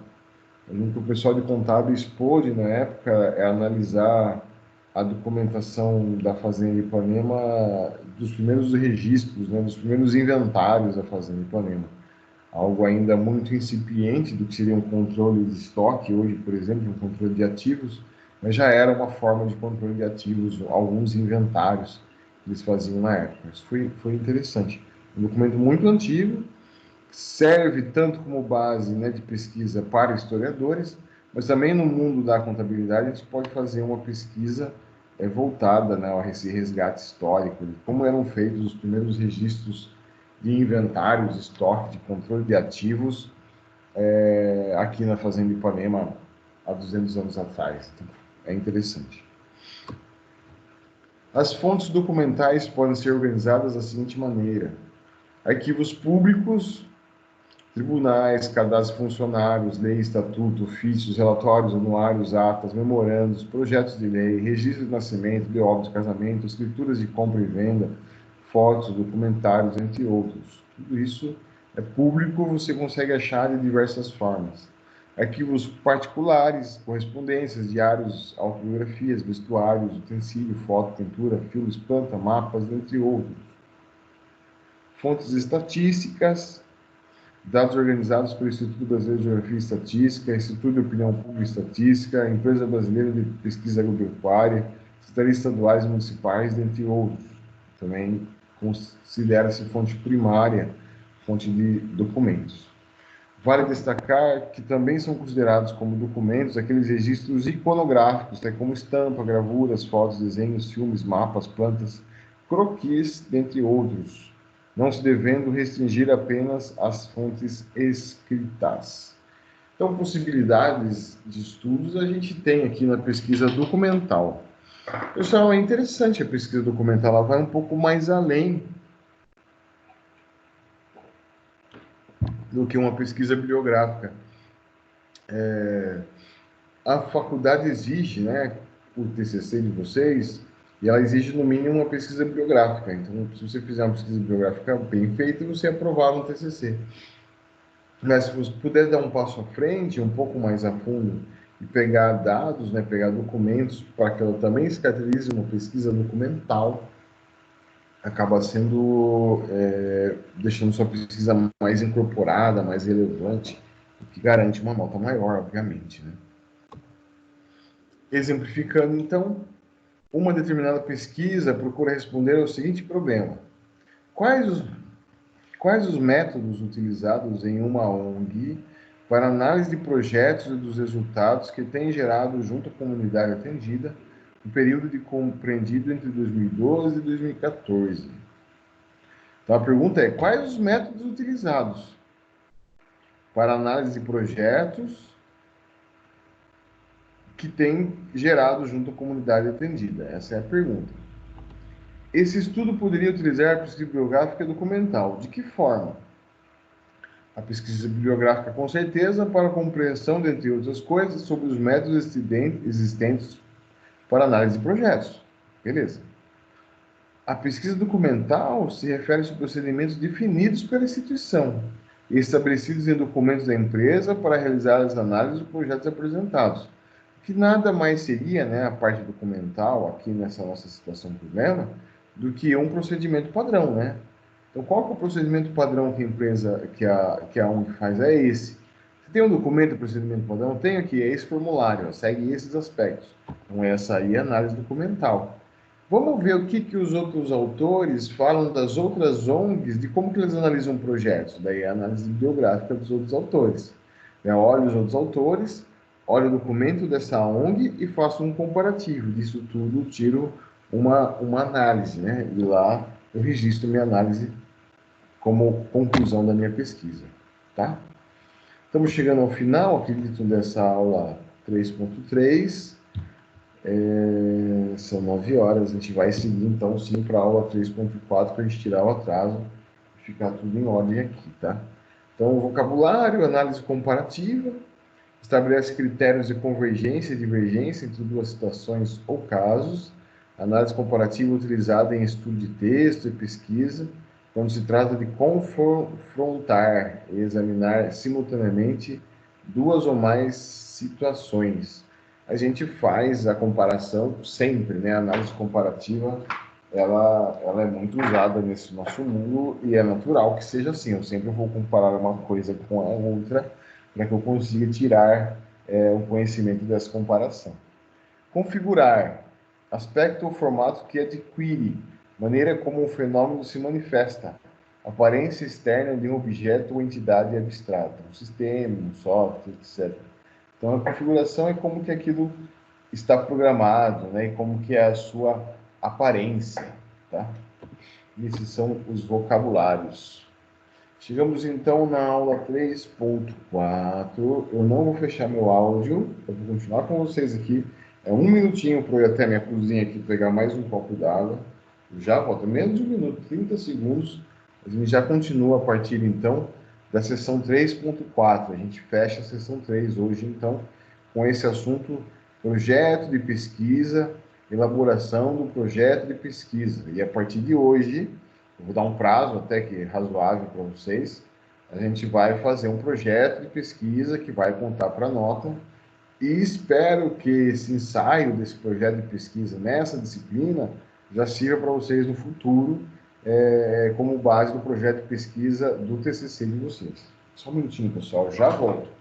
O que o pessoal de contábil expôs na época é analisar a documentação da Fazenda Ipanema, dos primeiros registros, né, dos primeiros inventários da Fazenda Ipanema. Algo ainda muito incipiente do que seria um controle de estoque hoje, por exemplo, um controle de ativos, mas já era uma forma de controle de ativos, alguns inventários que eles faziam na época. Isso foi interessante. Um documento muito antigo, serve tanto como base, né, de pesquisa para historiadores, mas também no mundo da contabilidade a gente pode fazer uma pesquisa voltada, né, a esse resgate histórico, de como eram feitos os primeiros registros de inventários, estoque, de controle de ativos aqui na Fazenda Ipanema há 200 anos atrás. Então, é interessante. As fontes documentais podem ser organizadas da seguinte maneira: arquivos públicos, tribunais, cadastros funcionários, lei, estatuto, ofícios, relatórios, anuários, atas, memorandos, projetos de lei, registro de nascimento, de óbito, casamento, escrituras de compra e venda, fotos, documentários, entre outros. Tudo isso é público, você consegue achar de diversas formas. Arquivos particulares, correspondências, diários, autobiografias, vestuários, utensílio, foto, pintura, filmes, planta, mapas, entre outros. Fontes estatísticas, dados organizados pelo Instituto Brasileiro de Geografia e Estatística, Instituto de Opinião Pública e Estatística, Empresa Brasileira de Pesquisa Agropecuária, secretarias estaduais e municipais, dentre outros. Também considera-se fonte primária, fonte de documentos. Vale destacar que também são considerados como documentos aqueles registros iconográficos, como estampa, gravuras, fotos, desenhos, filmes, mapas, plantas, croquis, dentre outros, não se devendo restringir apenas às fontes escritas. Então, possibilidades de estudos a gente tem aqui na pesquisa documental. Pessoal, é interessante a pesquisa documental, ela vai um pouco mais além do que uma pesquisa bibliográfica. A faculdade exige, né, o TCC de vocês, e ela exige no mínimo uma pesquisa bibliográfica. Então, se você fizer uma pesquisa bibliográfica bem feita, você é aprovado no TCC. Mas se você puder dar um passo à frente, um pouco mais a fundo, e pegar dados, né, pegar documentos, para que ela também se caracterize uma pesquisa documental, acaba sendo, deixando sua pesquisa mais incorporada, mais relevante, o que garante uma nota maior, obviamente, né? Exemplificando, então, uma determinada pesquisa procura responder ao seguinte problema: quais os métodos utilizados em uma ONG para análise de projetos e dos resultados que têm gerado junto à comunidade atendida no período de compreendido entre 2012 e 2014? Então, a pergunta é: quais os métodos utilizados para análise de projetos que têm gerado junto à comunidade atendida? Essa é a pergunta. Esse estudo poderia utilizar a pesquisa bibliográfica documental. De que forma? A pesquisa bibliográfica, com certeza, para a compreensão, dentre outras coisas, sobre os métodos existentes para análise de projetos. Beleza. A pesquisa documental se refere aos procedimentos definidos pela instituição e estabelecidos em documentos da empresa para realizar as análises dos projetos apresentados. Que nada mais seria, né, a parte documental, aqui nessa nossa situação problema, do que um procedimento padrão, né? Então, qual que é o procedimento padrão que a empresa, que a ONG faz? É esse. Você tem um documento de procedimento padrão? Tem aqui, é esse formulário, ó, segue esses aspectos. Então, essa aí é a análise documental. Vamos ver o que os outros autores falam das outras ONGs, de como que eles analisam projetos. Daí é a análise bibliográfica dos outros autores. Eu olho os outros autores, olho o documento dessa ONG e faço um comparativo. Disso tudo, tiro uma análise, né? E lá eu registro minha análise como conclusão da minha pesquisa, tá? Estamos chegando ao final, acredito, dessa aula 3.3. São 9 horas, a gente vai seguir, então, sim, para a aula 3.4, para a gente tirar o atraso e ficar tudo em ordem aqui, tá? Então, vocabulário, análise comparativa, estabelece critérios de convergência e divergência entre duas situações ou casos, análise comparativa utilizada em estudo de texto e pesquisa, quando se trata de confrontar e examinar simultaneamente duas ou mais situações. A gente faz a comparação sempre, né? A análise comparativa, ela é muito usada nesse nosso mundo e é natural que seja assim. Eu sempre vou comparar uma coisa com a outra para que eu consiga tirar o conhecimento dessa comparação. Configurar, aspecto ou formato que adquire, maneira como um fenômeno se manifesta, aparência externa de um objeto ou entidade abstrata, um sistema, um software, etc. Então, a configuração é como que aquilo está programado, né? E como que é a sua aparência, tá? Esses são os vocabulários. Chegamos então na aula 3.4. Eu não vou fechar meu áudio, eu vou continuar com vocês aqui. É um minutinho para eu ir até minha cozinha aqui pegar mais um copo d'água. Já volto, menos de um minuto, 30 segundos. A gente já continua a partir então da sessão 3.4. A gente fecha a sessão 3 hoje, então, com esse assunto: projeto de pesquisa, elaboração do projeto de pesquisa. E a partir de hoje, eu vou dar um prazo até que razoável para vocês, a gente vai fazer um projeto de pesquisa que vai contar para a nota, e espero que esse ensaio desse projeto de pesquisa nessa disciplina já sirva para vocês no futuro, como base do projeto de pesquisa do TCC de vocês. Só um minutinho, pessoal, já volto.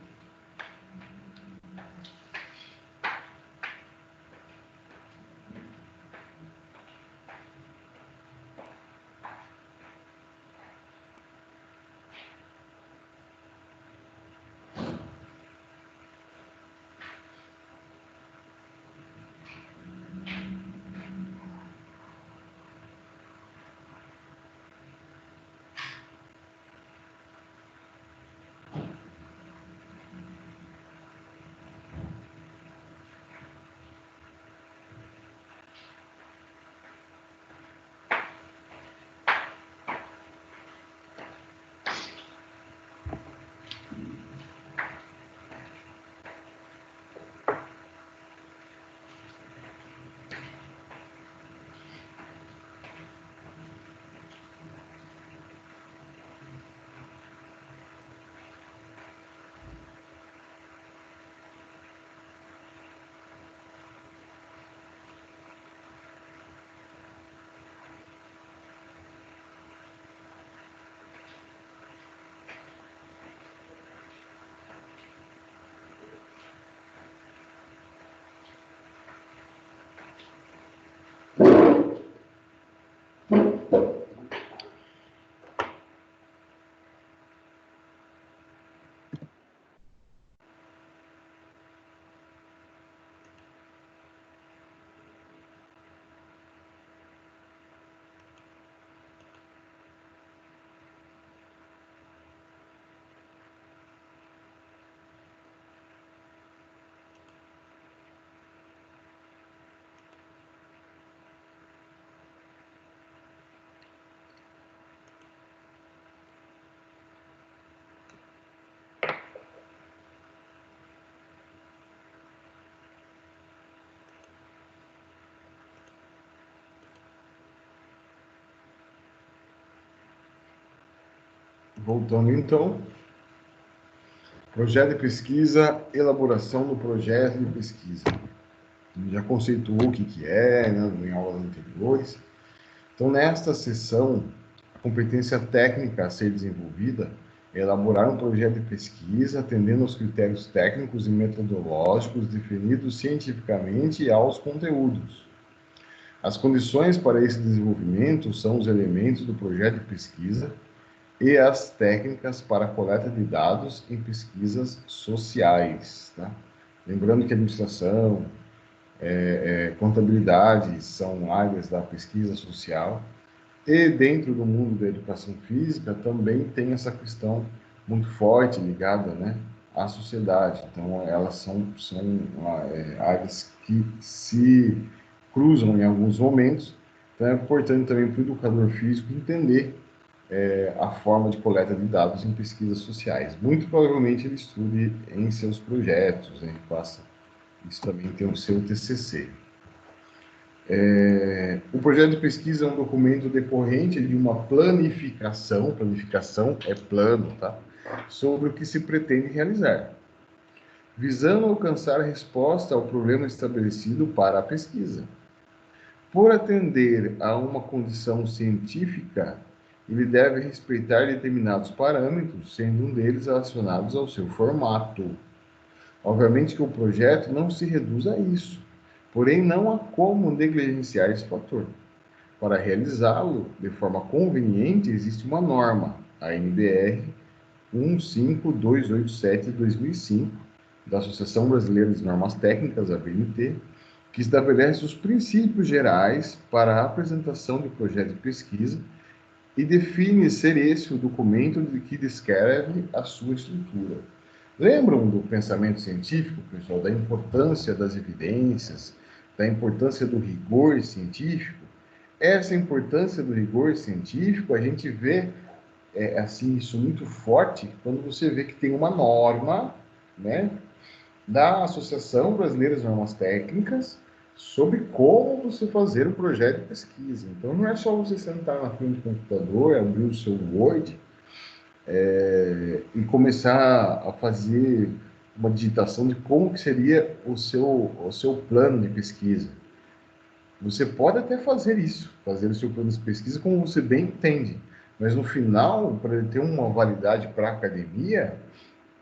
Voltando então, projeto de pesquisa, elaboração do projeto de pesquisa. Já conceituou o que é, né, em aulas anteriores. Então, nesta sessão, a competência técnica a ser desenvolvida é elaborar um projeto de pesquisa atendendo aos critérios técnicos e metodológicos definidos cientificamente e aos conteúdos. As condições para esse desenvolvimento são os elementos do projeto de pesquisa e as técnicas para a coleta de dados em pesquisas sociais. Tá? Lembrando que administração, contabilidade são áreas da pesquisa social, e dentro do mundo da educação física também tem essa questão muito forte ligada, né, à sociedade. Então, elas são áreas que se cruzam em alguns momentos. Então, é importante também para o educador físico entender a forma de coleta de dados em pesquisas sociais. Muito provavelmente ele estude em seus projetos, né, faça isso também tem o seu TCC. O projeto de pesquisa é um documento decorrente de uma planificação é plano, tá? Sobre o que se pretende realizar, visando alcançar a resposta ao problema estabelecido para a pesquisa. Por atender a uma condição científica, ele deve respeitar determinados parâmetros, sendo um deles relacionados ao seu formato. Obviamente que o projeto não se reduz a isso, porém não há como negligenciar esse fator. Para realizá-lo de forma conveniente, existe uma norma, a NBR 15287 de 2005, da Associação Brasileira de Normas Técnicas, a BNT, que estabelece os princípios gerais para a apresentação de projeto de pesquisa e define ser esse o documento de que descreve a sua estrutura. Lembram do pensamento científico, pessoal, da importância das evidências, da importância do rigor científico? Essa importância do rigor científico, a gente vê assim, isso muito forte quando você vê que tem uma norma, né, da Associação Brasileira de Normas Técnicas sobre como você fazer o projeto de pesquisa. Então, não é só você sentar na frente do computador, abrir o seu Word e começar a fazer uma digitação de como que seria o seu plano de pesquisa. Você pode até fazer isso, fazer o seu plano de pesquisa como você bem entende, mas no final, para ele ter uma validade para a academia,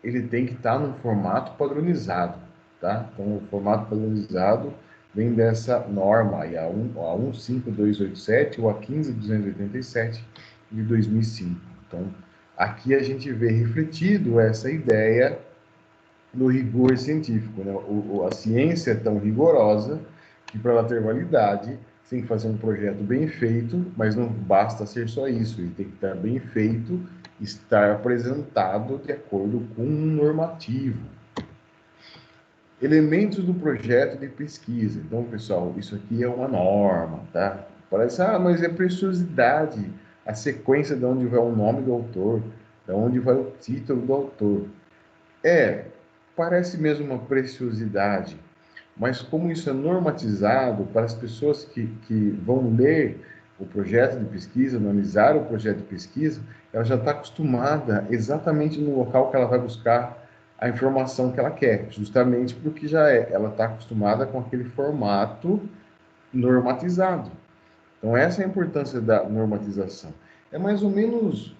ele tem que estar num formato padronizado, tá? Então, o formato padronizado vem dessa norma, aí, a 15287 ou a 15287 de 2005. Então, aqui a gente vê refletido essa ideia do rigor científico, né? A ciência é tão rigorosa que para ela ter validade, você tem que fazer um projeto bem feito, mas não basta ser só isso, ele tem que estar bem feito, estar apresentado de acordo com um normativo. Elementos do projeto de pesquisa. Então, pessoal, isso aqui é uma norma, tá? Parece, mas é preciosidade, a sequência de onde vai o nome do autor, de onde vai o título do autor. Parece mesmo uma preciosidade, mas como isso é normatizado para as pessoas que vão ler o projeto de pesquisa, analisar o projeto de pesquisa, ela já está acostumada exatamente no local que ela vai buscar a informação que ela quer, justamente porque ela está acostumada com aquele formato normatizado. Então, essa é a importância da normatização. É mais ou menos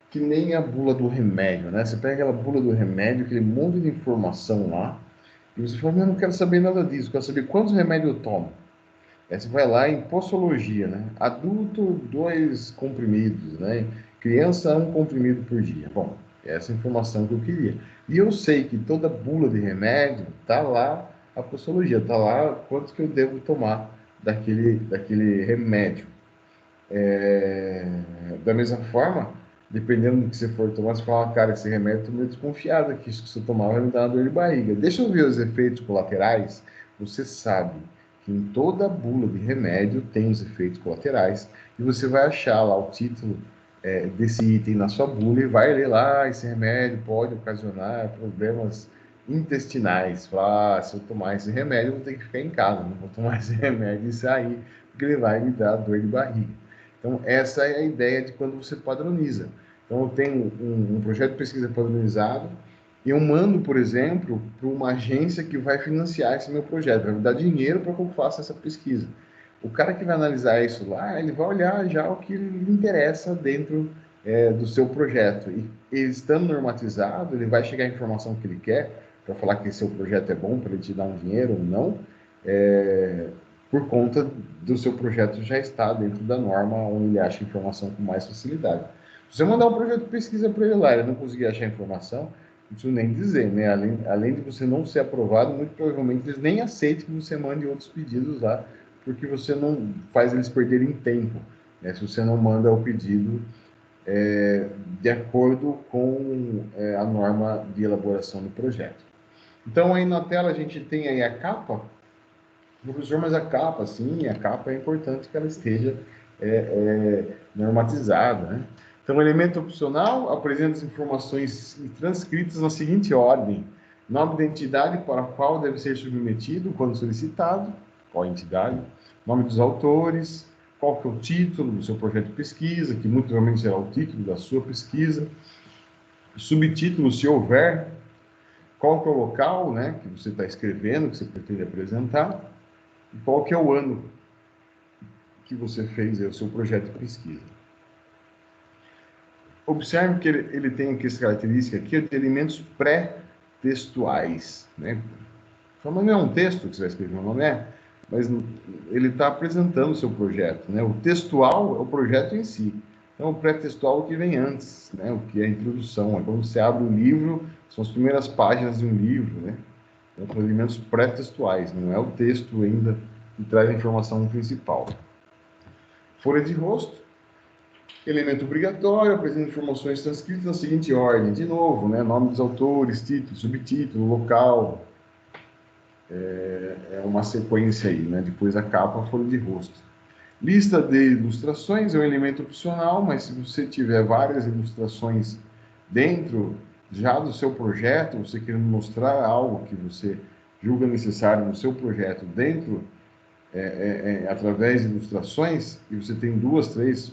que nem a bula do remédio, né? Você pega aquela bula do remédio, aquele monte de informação lá, e você fala, eu não quero saber nada disso, quero saber quantos remédios eu tomo. Aí você vai lá em posologia, né? Adulto, 2 comprimidos, né? Criança, 1 comprimido por dia. Bom, essa é a informação que eu queria. E eu sei que toda bula de remédio tá lá a posologia, tá lá quantos que eu devo tomar daquele remédio. Da mesma forma, dependendo do que você for tomar, você fala, cara, esse remédio eu tô meio desconfiado aqui, isso que você tomar vai me dar uma dor de barriga. Deixa eu ver os efeitos colaterais. Você sabe que em toda bula de remédio tem os efeitos colaterais e você vai achar lá o título desse item na sua bula e vai ler lá, esse remédio pode ocasionar problemas intestinais. Fala, se eu tomar esse remédio, eu vou ter que ficar em casa, não vou tomar esse remédio e sair, porque ele vai me dar dor de barriga. Então, essa é a ideia de quando você padroniza. Então, eu tenho um projeto de pesquisa padronizado e eu mando, por exemplo, para uma agência que vai financiar esse meu projeto, vai me dar dinheiro para que eu faça essa pesquisa. O cara que vai analisar isso lá, ele vai olhar já o que lhe interessa dentro do seu projeto. E ele estando normatizado, ele vai chegar a informação que ele quer para falar que seu projeto é bom, para ele te dar um dinheiro ou não. Por conta do seu projeto já estar dentro da norma onde ele acha informação com mais facilidade. Se você mandar um projeto de pesquisa para ele lá e ele não conseguir achar informação, não preciso nem dizer, né? Além de você não ser aprovado, muito provavelmente eles nem aceitem que você mande outros pedidos lá, porque você não faz eles perderem tempo, né? Se você não manda o pedido de acordo com a norma de elaboração do projeto. Então, aí na tela a gente tem aí a capa. Professor, mas a capa, sim, a capa é importante que ela esteja normatizada, né? Então, elemento opcional apresenta as informações transcritas na seguinte ordem: nome da entidade para a qual deve ser submetido quando solicitado, qual entidade, nome dos autores, qual que é o título do seu projeto de pesquisa, que muito provavelmente será o título da sua pesquisa, subtítulo, se houver, qual que é o local, né, que você está escrevendo, que você pretende apresentar, e qual que é o ano que você fez o seu projeto de pesquisa. Observe que ele tem aqui essa característica aqui de elementos pré-textuais, né? Então, não é um texto que você vai escrever, não é, mas ele está apresentando o seu projeto, né? O textual é o projeto em si. Então, o pré-textual é o que vem antes, né? O que é a introdução. É quando você abre um livro, são as primeiras páginas de um livro, né? Então, são elementos pré-textuais, não é o texto ainda que traz a informação principal. Folha de rosto, elemento obrigatório, apresenta informações transcritas na seguinte ordem. De novo, né? Nome dos autores, título, subtítulo, local. É uma sequência aí, né? Depois a capa, folha de rosto. Lista de ilustrações é um elemento opcional, mas se você tiver várias ilustrações dentro já do seu projeto, você querendo mostrar algo que você julga necessário no seu projeto dentro através de ilustrações, e você tem duas, três.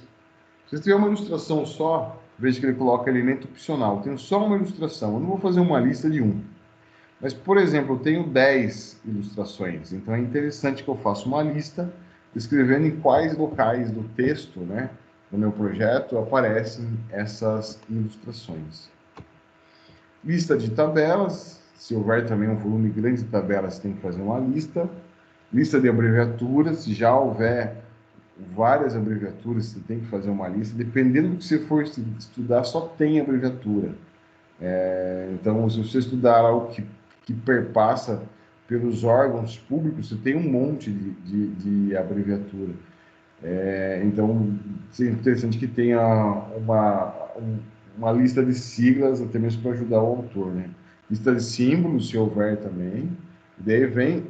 Se você tiver uma ilustração só, veja que ele coloca elemento opcional. Eu tenho só uma ilustração, eu não vou fazer uma lista de um. Mas, por exemplo, eu tenho 10 ilustrações, então é interessante que eu faça uma lista escrevendo em quais locais do texto, né, do meu projeto aparecem essas ilustrações. Lista de tabelas, se houver também um volume grande de tabelas, tem que fazer uma lista. Lista de abreviaturas, se já houver várias abreviaturas, você tem que fazer uma lista. Dependendo do que você for estudar, só tem abreviatura. Então, se você estudar algo que perpassa pelos órgãos públicos, você tem um monte de abreviatura. Então, é interessante que tenha uma lista de siglas, até mesmo para ajudar o autor, né? Lista de símbolos, se houver também. E daí vem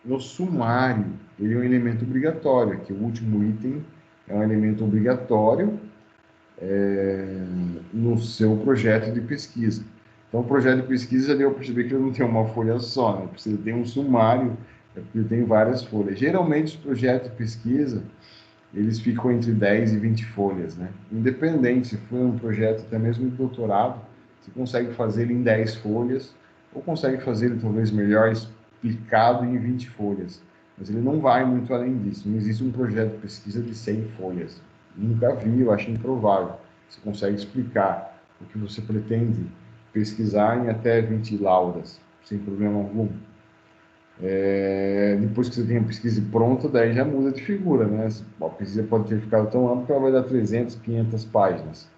no sumário, ele é um elemento obrigatório, que o último item é um elemento obrigatório no seu projeto de pesquisa. Então, o projeto de pesquisa, já deu para perceber que ele não tem uma folha só, né? Precisa ter um sumário, porque ele tem várias folhas. Geralmente, os projetos de pesquisa, eles ficam entre 10 e 20 folhas, né? Independente, se for um projeto até mesmo de doutorado, você consegue fazer ele em 10 folhas, ou consegue fazer ele talvez melhor explicado em 20 folhas. Mas ele não vai muito além disso. Não existe um projeto de pesquisa de 100 folhas. Nunca vi, eu acho improvável. Você consegue explicar o que você pretende pesquisar em até 20 laudas, sem problema algum. Depois que você tem a pesquisa pronta, daí já muda de figura, né? A pesquisa pode ter ficado tão ampla que ela vai dar 300, 500 páginas.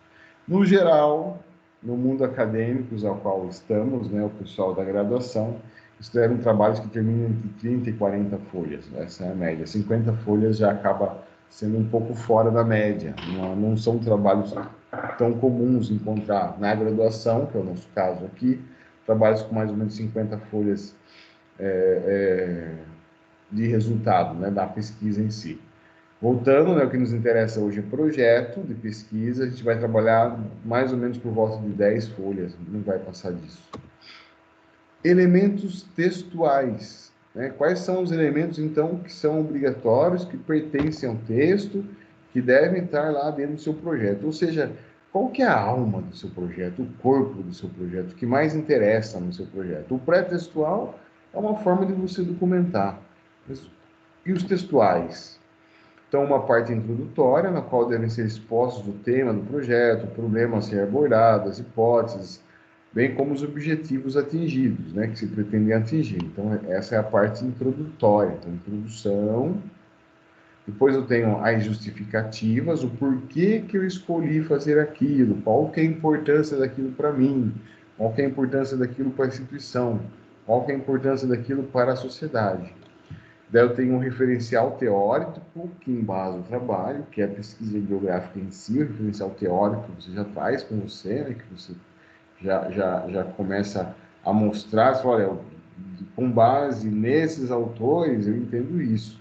No geral, no mundo acadêmico ao qual estamos, né, o pessoal da graduação, escrevem trabalhos que terminam entre 30 e 40 folhas, né? Essa é a média. 50 folhas já acaba sendo um pouco fora da média. Não são trabalhos tão comuns encontrar na graduação, que é o nosso caso aqui, trabalhos com mais ou menos 50 folhas de resultado, né, da pesquisa em si. Voltando, né, o que nos interessa hoje é projeto de pesquisa, a gente vai trabalhar mais ou menos por volta de 10 folhas, não vai passar disso. Elementos textuais, né? Quais são os elementos, então, que são obrigatórios, que pertencem ao texto, que devem estar lá dentro do seu projeto? Ou seja, qual que é a alma do seu projeto, o corpo do seu projeto, o que mais interessa no seu projeto? O pré-textual é uma forma de você documentar. E os textuais? Então, uma parte introdutória, na qual devem ser expostos o tema do projeto, o problema a ser abordado, as hipóteses, bem como os objetivos atingidos, né, que se pretendem atingir. Então, essa é a parte introdutória. Então, introdução. Depois eu tenho as justificativas, o porquê que eu escolhi fazer aquilo, qual que é a importância daquilo para mim, qual que é a importância daquilo para a instituição, qual que é a importância daquilo para a sociedade. Daí eu tenho um referencial teórico que embasa o trabalho, que é a pesquisa bibliográfica em si, o referencial teórico que você já traz com você, né, que você já começa a mostrar, você fala, olha, com base nesses autores, eu entendo isso.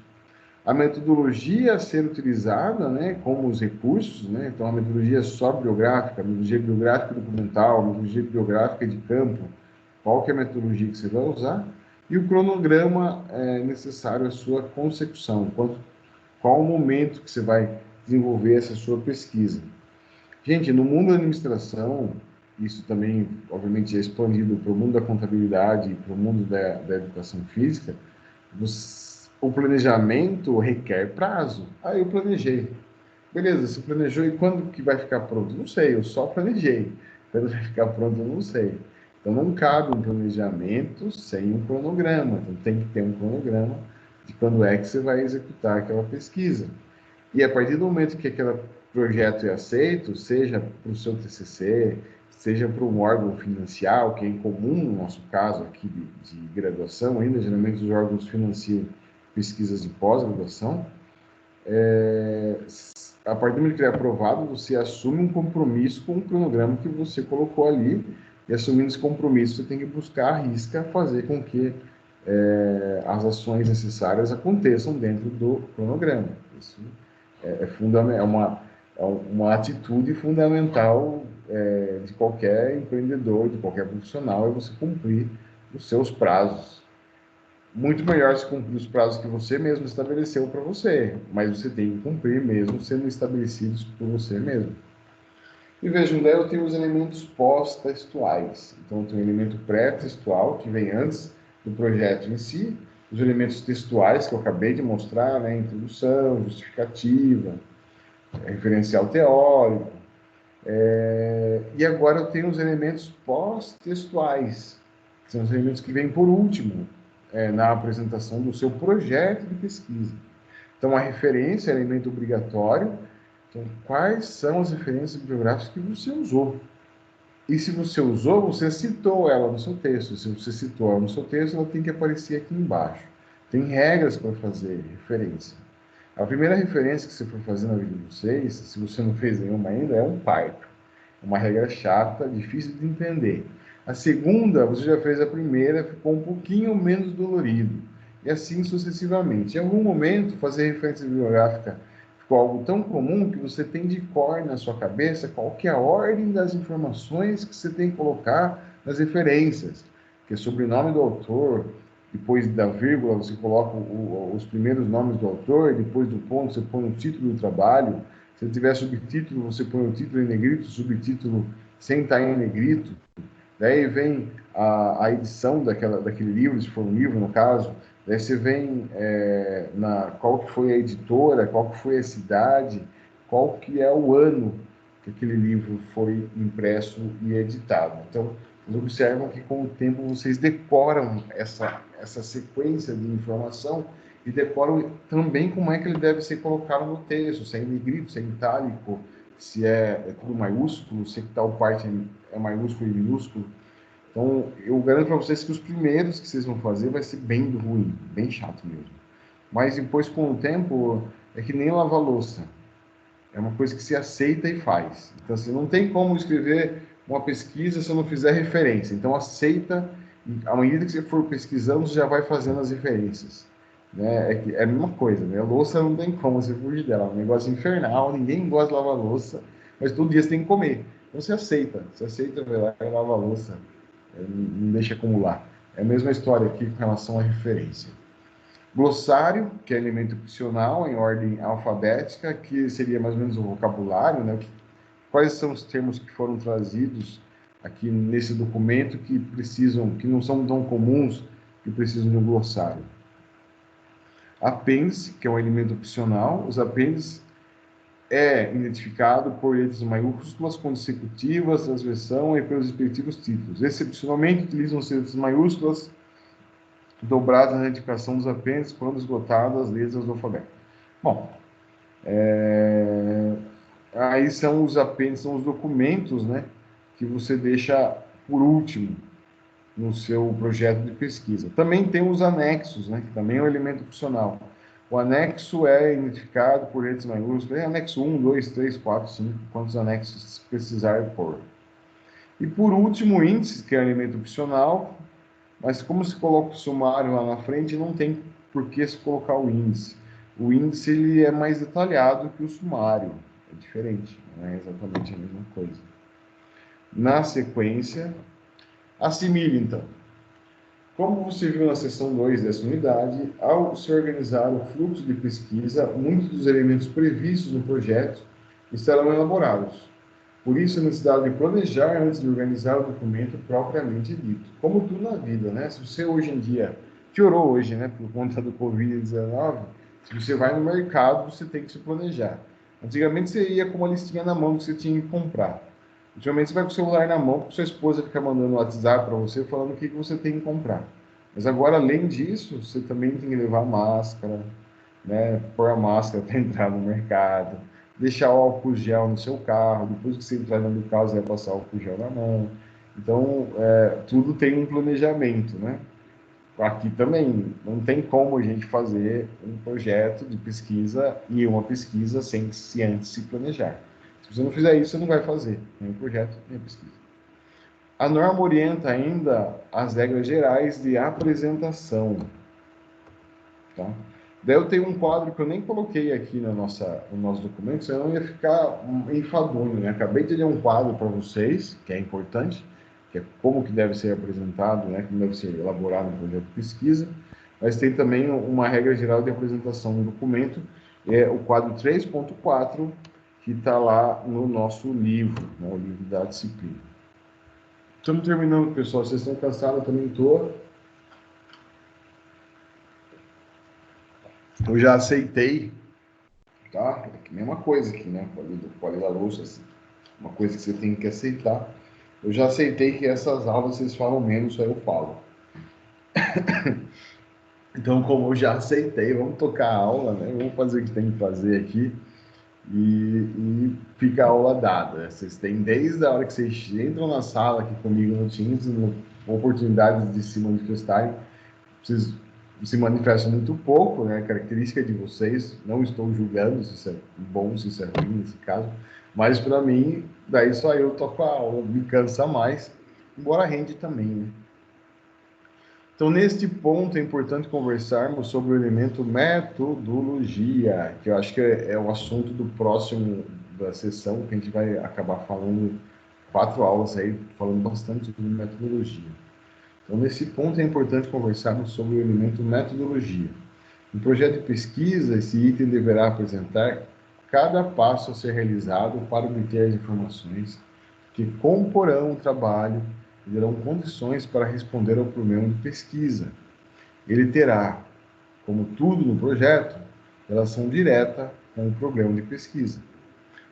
A metodologia a ser utilizada, né, como os recursos, né, então a metodologia só bibliográfica, a metodologia bibliográfica documental, a metodologia bibliográfica de campo, qual que é a metodologia que você vai usar, e o cronograma necessário à sua consecução, qual o momento que você vai desenvolver essa sua pesquisa. Gente, no mundo da administração, isso também, obviamente, é expandido para o mundo da contabilidade e para o mundo da educação física, o planejamento requer prazo. Aí eu planejei. Beleza, você planejou e quando que vai ficar pronto? Não sei, eu só planejei. Quando vai ficar pronto, eu não sei. Então não cabe um planejamento sem um cronograma. Então tem que ter um cronograma de quando é que você vai executar aquela pesquisa. E a partir do momento que aquele projeto é aceito, seja para o seu TCC, seja para um órgão financiar, que é incomum no nosso caso aqui de graduação ainda, geralmente os órgãos financiam pesquisas de pós-graduação, a partir do momento que ele é aprovado, você assume um compromisso com o cronograma que você colocou ali, e assumindo esse compromisso, você tem que buscar a risca fazer com que as ações necessárias aconteçam dentro do cronograma. Isso é uma atitude fundamental de qualquer empreendedor, de qualquer profissional, é você cumprir os seus prazos. muito melhor se cumprir os prazos que você mesmo estabeleceu para você, mas você tem que cumprir mesmo sendo estabelecidos por você mesmo. E vejam, daí eu tenho os elementos pós-textuais. Então, eu tenho o elemento pré-textual, que vem antes do projeto em si, os elementos textuais que eu acabei de mostrar, né? Introdução, justificativa, referencial teórico. E agora eu tenho os elementos pós-textuais, que são os elementos que vêm por último na apresentação do seu projeto de pesquisa. Então, a referência é elemento obrigatório. Então, quais são as referências bibliográficas que você usou? E se você usou, você citou ela no seu texto. Se você citou ela no seu texto, ela tem que aparecer aqui embaixo. Tem regras para fazer referência. A primeira referência que você for fazer na vida de vocês, se você não fez nenhuma ainda, é um parto. É uma regra chata, difícil de entender. A segunda, você já fez a primeira, ficou um pouquinho menos dolorido. E assim sucessivamente. Em algum momento, fazer referência bibliográfica ficou algo tão comum que você tem de cor na sua cabeça qual que é a ordem das informações que você tem que colocar nas referências. Que é sobrenome do autor, depois da vírgula você coloca os primeiros nomes do autor, depois do ponto você põe o título do trabalho. Se tiver subtítulo, você põe o título em negrito, subtítulo sem estar em negrito. Daí vem a edição daquele livro, se for um livro no caso. Daí você vem qual que foi a editora, qual que foi a cidade, qual que é o ano que aquele livro foi impresso e editado. Então, vocês observam que com o tempo vocês decoram essa sequência de informação e decoram também como é que ele deve ser colocado no texto, se é em negrito, se é em itálico, se é tudo maiúsculo, se tal parte é maiúsculo e minúsculo. Então, eu garanto para vocês que os primeiros que vocês vão fazer vai ser bem ruim, bem chato mesmo. Mas depois, com o tempo, é que nem lavar louça. É uma coisa que se aceita e faz. Então, assim, não tem como escrever uma pesquisa se eu não fizer referência. Então, aceita, e à medida que você for pesquisando, você já vai fazendo as referências. Né? É a mesma coisa, né? A louça não tem como você fugir dela. É um negócio infernal, ninguém gosta de lavar louça, mas todo dia você tem que comer. Então, você aceita, vai lá e lava a louça. Não deixa acumular. É a mesma história aqui com relação à referência. Glossário, que é elemento opcional em ordem alfabética, que seria mais ou menos o vocabulário, né? Quais são os termos que foram trazidos aqui nesse documento que não são tão comuns, que precisam de um glossário. Apêndice, que é um elemento opcional. Os apêndices é identificado por letras maiúsculas consecutivas, transversão e pelos respectivos títulos. Excepcionalmente, utilizam-se letras maiúsculas dobradas na identificação dos apêndices quando esgotadas as letras do alfabeto. Bom, aí são os apêndices, são os documentos, né, que você deixa por último no seu projeto de pesquisa. Também tem os anexos, né, que também é um elemento opcional. O anexo é identificado por letras maiúsculas, é anexo 1, 2, 3, 4, 5, quantos anexos precisar pôr. E por último, o índice, que é um elemento opcional, mas como se coloca o sumário lá na frente, não tem por que se colocar o índice. O índice ele é mais detalhado que o sumário, é diferente, não é exatamente a mesma coisa. Na sequência, assimile então. Como você viu na seção 2 dessa unidade, ao se organizar o fluxo de pesquisa, muitos dos elementos previstos no projeto estarão elaborados. Por isso, a necessidade de planejar antes de organizar o documento propriamente dito. Como tudo na vida, né? Se você hoje em dia, piorou hoje, né, por conta do Covid-19, se você vai no mercado, você tem que se planejar. Antigamente, você ia com uma listinha na mão que você tinha que comprar. Ultimamente você vai com o celular na mão, porque sua esposa fica mandando WhatsApp para você falando o que você tem que comprar. Mas agora, além disso, você também tem que levar máscara, né? Pôr a máscara para entrar no mercado, deixar o álcool gel no seu carro, depois que você entrar no carro, você vai passar o álcool gel na mão. Então, tudo tem um planejamento, né? Aqui também não tem como a gente fazer um projeto de pesquisa e uma pesquisa sem se antes se planejar. Se você não fizer isso, você não vai fazer nem o projeto, nem a pesquisa. A norma orienta ainda as regras gerais de apresentação. Tá? Daí eu tenho um quadro que eu nem coloquei aqui no nosso documento, senão ia ficar enfadonho, né? Acabei de ler um quadro para vocês, que é importante, que é como que deve ser apresentado, né? Como deve ser elaborado um projeto de pesquisa. mas tem também uma regra geral de apresentação do documento, o quadro 3.4, que está lá no nosso livro, né, o livro da disciplina. Estamos terminando, pessoal. Vocês estão cansados? Eu também estou. Eu já aceitei, tá? É a mesma coisa aqui, né? Pode da louça, assim. Uma coisa que você tem que aceitar. Eu já aceitei que essas aulas vocês falam menos, aí eu falo. Então, como eu já aceitei, vamos tocar a aula, né? Vamos fazer o que tem que fazer aqui e fica a aula dada. Vocês têm, desde a hora que vocês entram na sala aqui comigo no Teams, oportunidades de se manifestarem. Vocês se manifestam muito pouco, né? Característica de vocês. Não estou julgando se isso é bom, se isso é ruim nesse caso. Mas para mim, daí só eu toco a aula, me cansa mais, embora rende também, né? Então, neste ponto, é importante conversarmos sobre o elemento metodologia, que eu acho que é o assunto do próximo da sessão, que a gente vai acabar falando 4 aulas aí, falando bastante sobre metodologia. Então, nesse ponto, é importante conversarmos sobre o elemento metodologia. No projeto de pesquisa, esse item deverá apresentar cada passo a ser realizado para obter as informações que comporão o trabalho e darão condições para responder ao problema de pesquisa. Ele terá, como tudo no projeto, relação direta com o problema de pesquisa.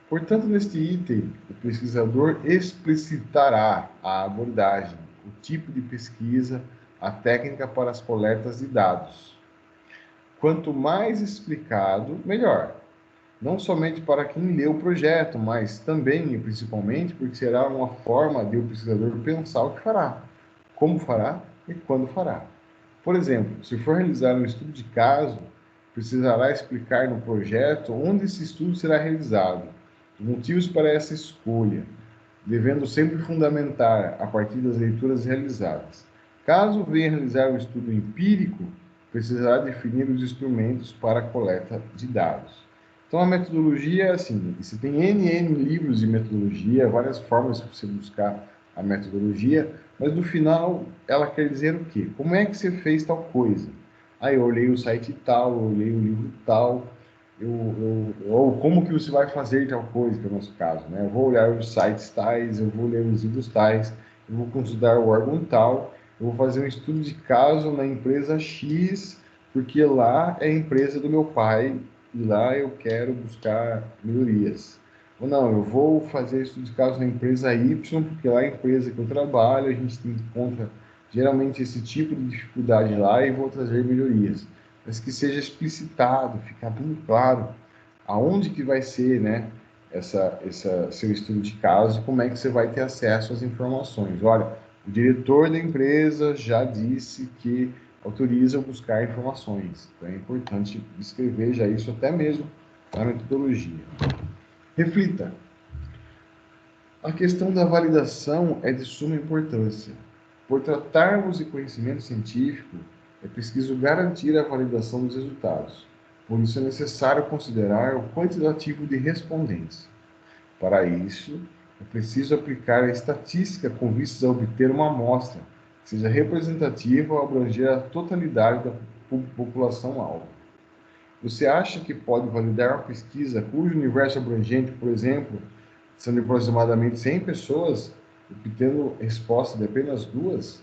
Portanto, neste item, o pesquisador explicitará a abordagem, o tipo de pesquisa, a técnica para as coletas de dados. Quanto mais explicado, melhor. Não somente para quem lê o projeto, mas também e principalmente porque será uma forma de o pesquisador pensar o que fará, como fará e quando fará. Por exemplo, se for realizar um estudo de caso, precisará explicar no projeto onde esse estudo será realizado, os motivos para essa escolha, devendo sempre fundamentar a partir das leituras realizadas. Caso venha realizar um estudo empírico, precisará definir os instrumentos para a coleta de dados. Então, a metodologia é assim, você tem N livros de metodologia, várias formas para você buscar a metodologia, mas no final ela quer dizer o quê? Como é que você fez tal coisa? Aí eu olhei o site tal, eu olhei o livro tal, ou como que você vai fazer tal coisa, que é o nosso caso, né? Eu vou olhar os sites tais, eu vou ler os livros tais, eu vou consultar o órgão tal, eu vou fazer um estudo de caso na empresa X, porque lá é a empresa do meu pai e lá eu quero buscar melhorias. Ou não, eu vou fazer estudo de caso na empresa Y, porque lá é a empresa que eu trabalho, a gente encontra geralmente esse tipo de dificuldade lá e vou trazer melhorias. Mas que seja explicitado, ficar bem claro aonde que vai ser, né, essa seu estudo de caso e como é que você vai ter acesso às informações. Olha, o diretor da empresa já disse que autoriza buscar informações. Então é importante escrever já isso até mesmo na metodologia. Reflita. A questão da validação é de suma importância. Por tratarmos de conhecimento científico, é preciso garantir a validação dos resultados. Por isso é necessário considerar o quantitativo de respondentes. Para isso, é preciso aplicar a estatística com vistas a obter uma amostra que seja representativa ao abranger a totalidade da população-alvo. Você acha que pode validar uma pesquisa cujo universo abrangente, por exemplo, sendo aproximadamente 100 pessoas, obtendo resposta de apenas 2?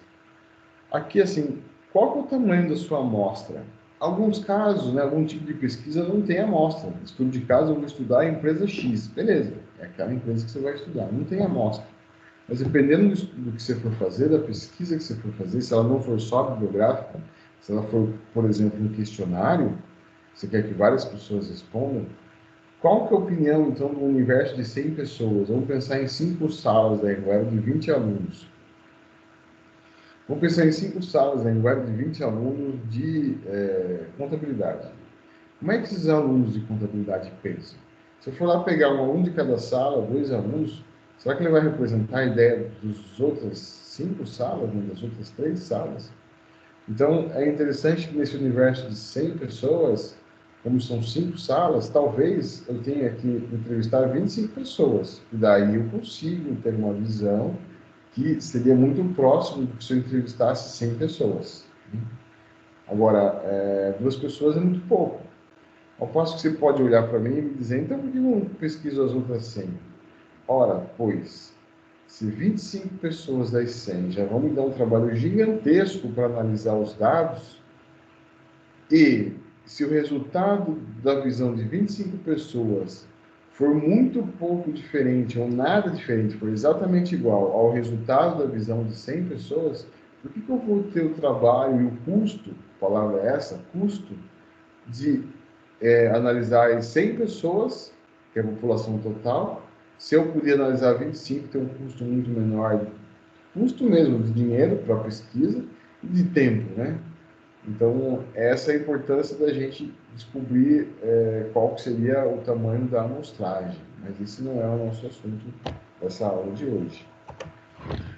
Aqui, assim, qual que é o tamanho da sua amostra? Alguns casos, né, algum tipo de pesquisa não tem amostra. Estudo de caso, eu vou estudar a empresa X. Beleza, é aquela empresa que você vai estudar, não tem amostra. Mas dependendo do que você for fazer, da pesquisa que você for fazer, se ela não for só bibliográfica, se ela for, por exemplo, um questionário, você quer que várias pessoas respondam, qual que é a opinião, então, do universo de 100 pessoas? Vamos pensar em 5 salas da linguagem de 20 alunos. Vamos pensar em 5 salas da linguagem de 20 alunos de contabilidade. Como é que esses alunos de contabilidade pensam? Se eu for lá pegar um aluno de cada sala, 2 alunos, será que ele vai representar a ideia das outras 5 salas, né, das outras 3 salas? Então, é interessante que nesse universo de 100 pessoas, como são 5 salas, talvez eu tenha que entrevistar 25 pessoas. E daí eu consigo ter uma visão que seria muito próximo do que se eu entrevistasse 100 pessoas. Agora, 2 pessoas é muito pouco. Ao passo que você pode olhar para mim e me dizer, então por que não pesquiso as outras 100? Ora, pois, se 25 pessoas das 100 já vão me dar um trabalho gigantesco para analisar os dados, e se o resultado da visão de 25 pessoas for muito pouco diferente ou nada diferente, for exatamente igual ao resultado da visão de 100 pessoas, por que eu vou ter o trabalho e o custo, a palavra é essa, custo, de analisar as 100 pessoas, que é a população total, se eu puder analisar 25, tem um custo muito menor, custo mesmo de dinheiro para a pesquisa e de tempo, né? Então, essa é a importância da gente descobrir qual seria o tamanho da amostragem, mas esse não é o nosso assunto dessa aula de hoje.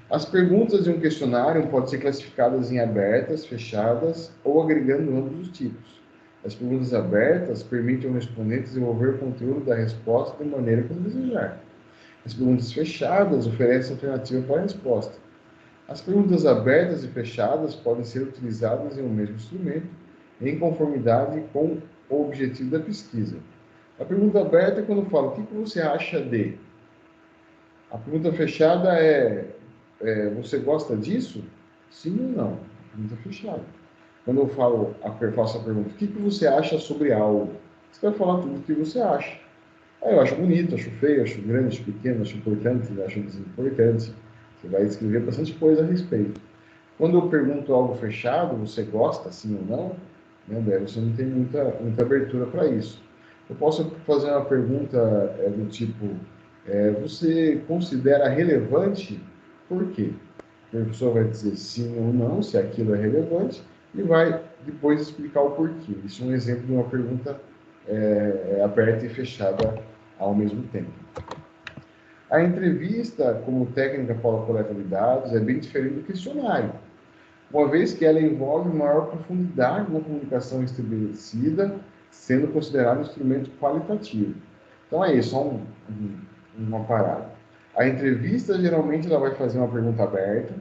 As perguntas de um questionário podem ser classificadas em abertas, fechadas ou agregando ambos os tipos. As perguntas abertas permitem ao respondente desenvolver o conteúdo da resposta de maneira como desejar. As perguntas fechadas oferecem alternativa para a resposta. As perguntas abertas e fechadas podem ser utilizadas em um mesmo instrumento, em conformidade com o objetivo da pesquisa. A pergunta aberta é quando fala, o que você acha de? A pergunta fechada você gosta disso? Sim ou não? Pergunta fechada. Quando eu faço a pergunta, o que você acha sobre algo? Você vai falar tudo o que você acha. Eu acho bonito, acho feio, acho grande, acho pequeno, acho importante, acho desimportante. Você vai escrever bastante coisa a respeito. Quando eu pergunto algo fechado, você gosta, sim ou não? Né, você não tem muita abertura para isso. Eu posso fazer uma pergunta do tipo, você considera relevante? Por quê? A pessoa vai dizer sim ou não, se aquilo é relevante, e vai depois explicar o porquê. Isso é um exemplo de uma pergunta aberta e fechada ao mesmo tempo. A entrevista, como técnica para a coleta de dados, é bem diferente do questionário, uma vez que ela envolve maior profundidade na comunicação estabelecida, sendo considerado um instrumento qualitativo. Então é isso, só uma parada. A entrevista, geralmente, ela vai fazer uma pergunta aberta,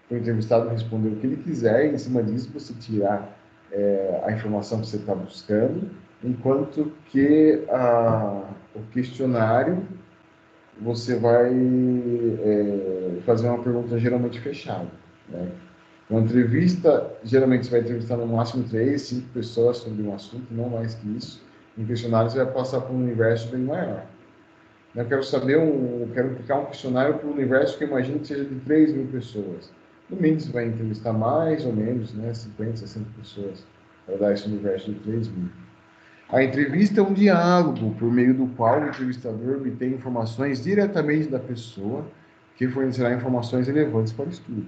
para o entrevistado responder o que ele quiser, e em cima disso você tirar a informação que você está buscando, enquanto que o questionário, você vai fazer uma pergunta geralmente fechada, né? Uma entrevista, geralmente você vai entrevistar no máximo 3, 5 pessoas sobre um assunto, não mais que isso. Em questionário você vai passar por um universo bem maior. Eu quero aplicar um questionário para um universo que eu imagino que seja de 3.000 pessoas. No mínimo você vai entrevistar mais ou menos, né, 50, 60 pessoas, para dar esse universo de 3.000. A entrevista é um diálogo por meio do qual o entrevistador obtém informações diretamente da pessoa, que fornecerá informações relevantes para o estudo.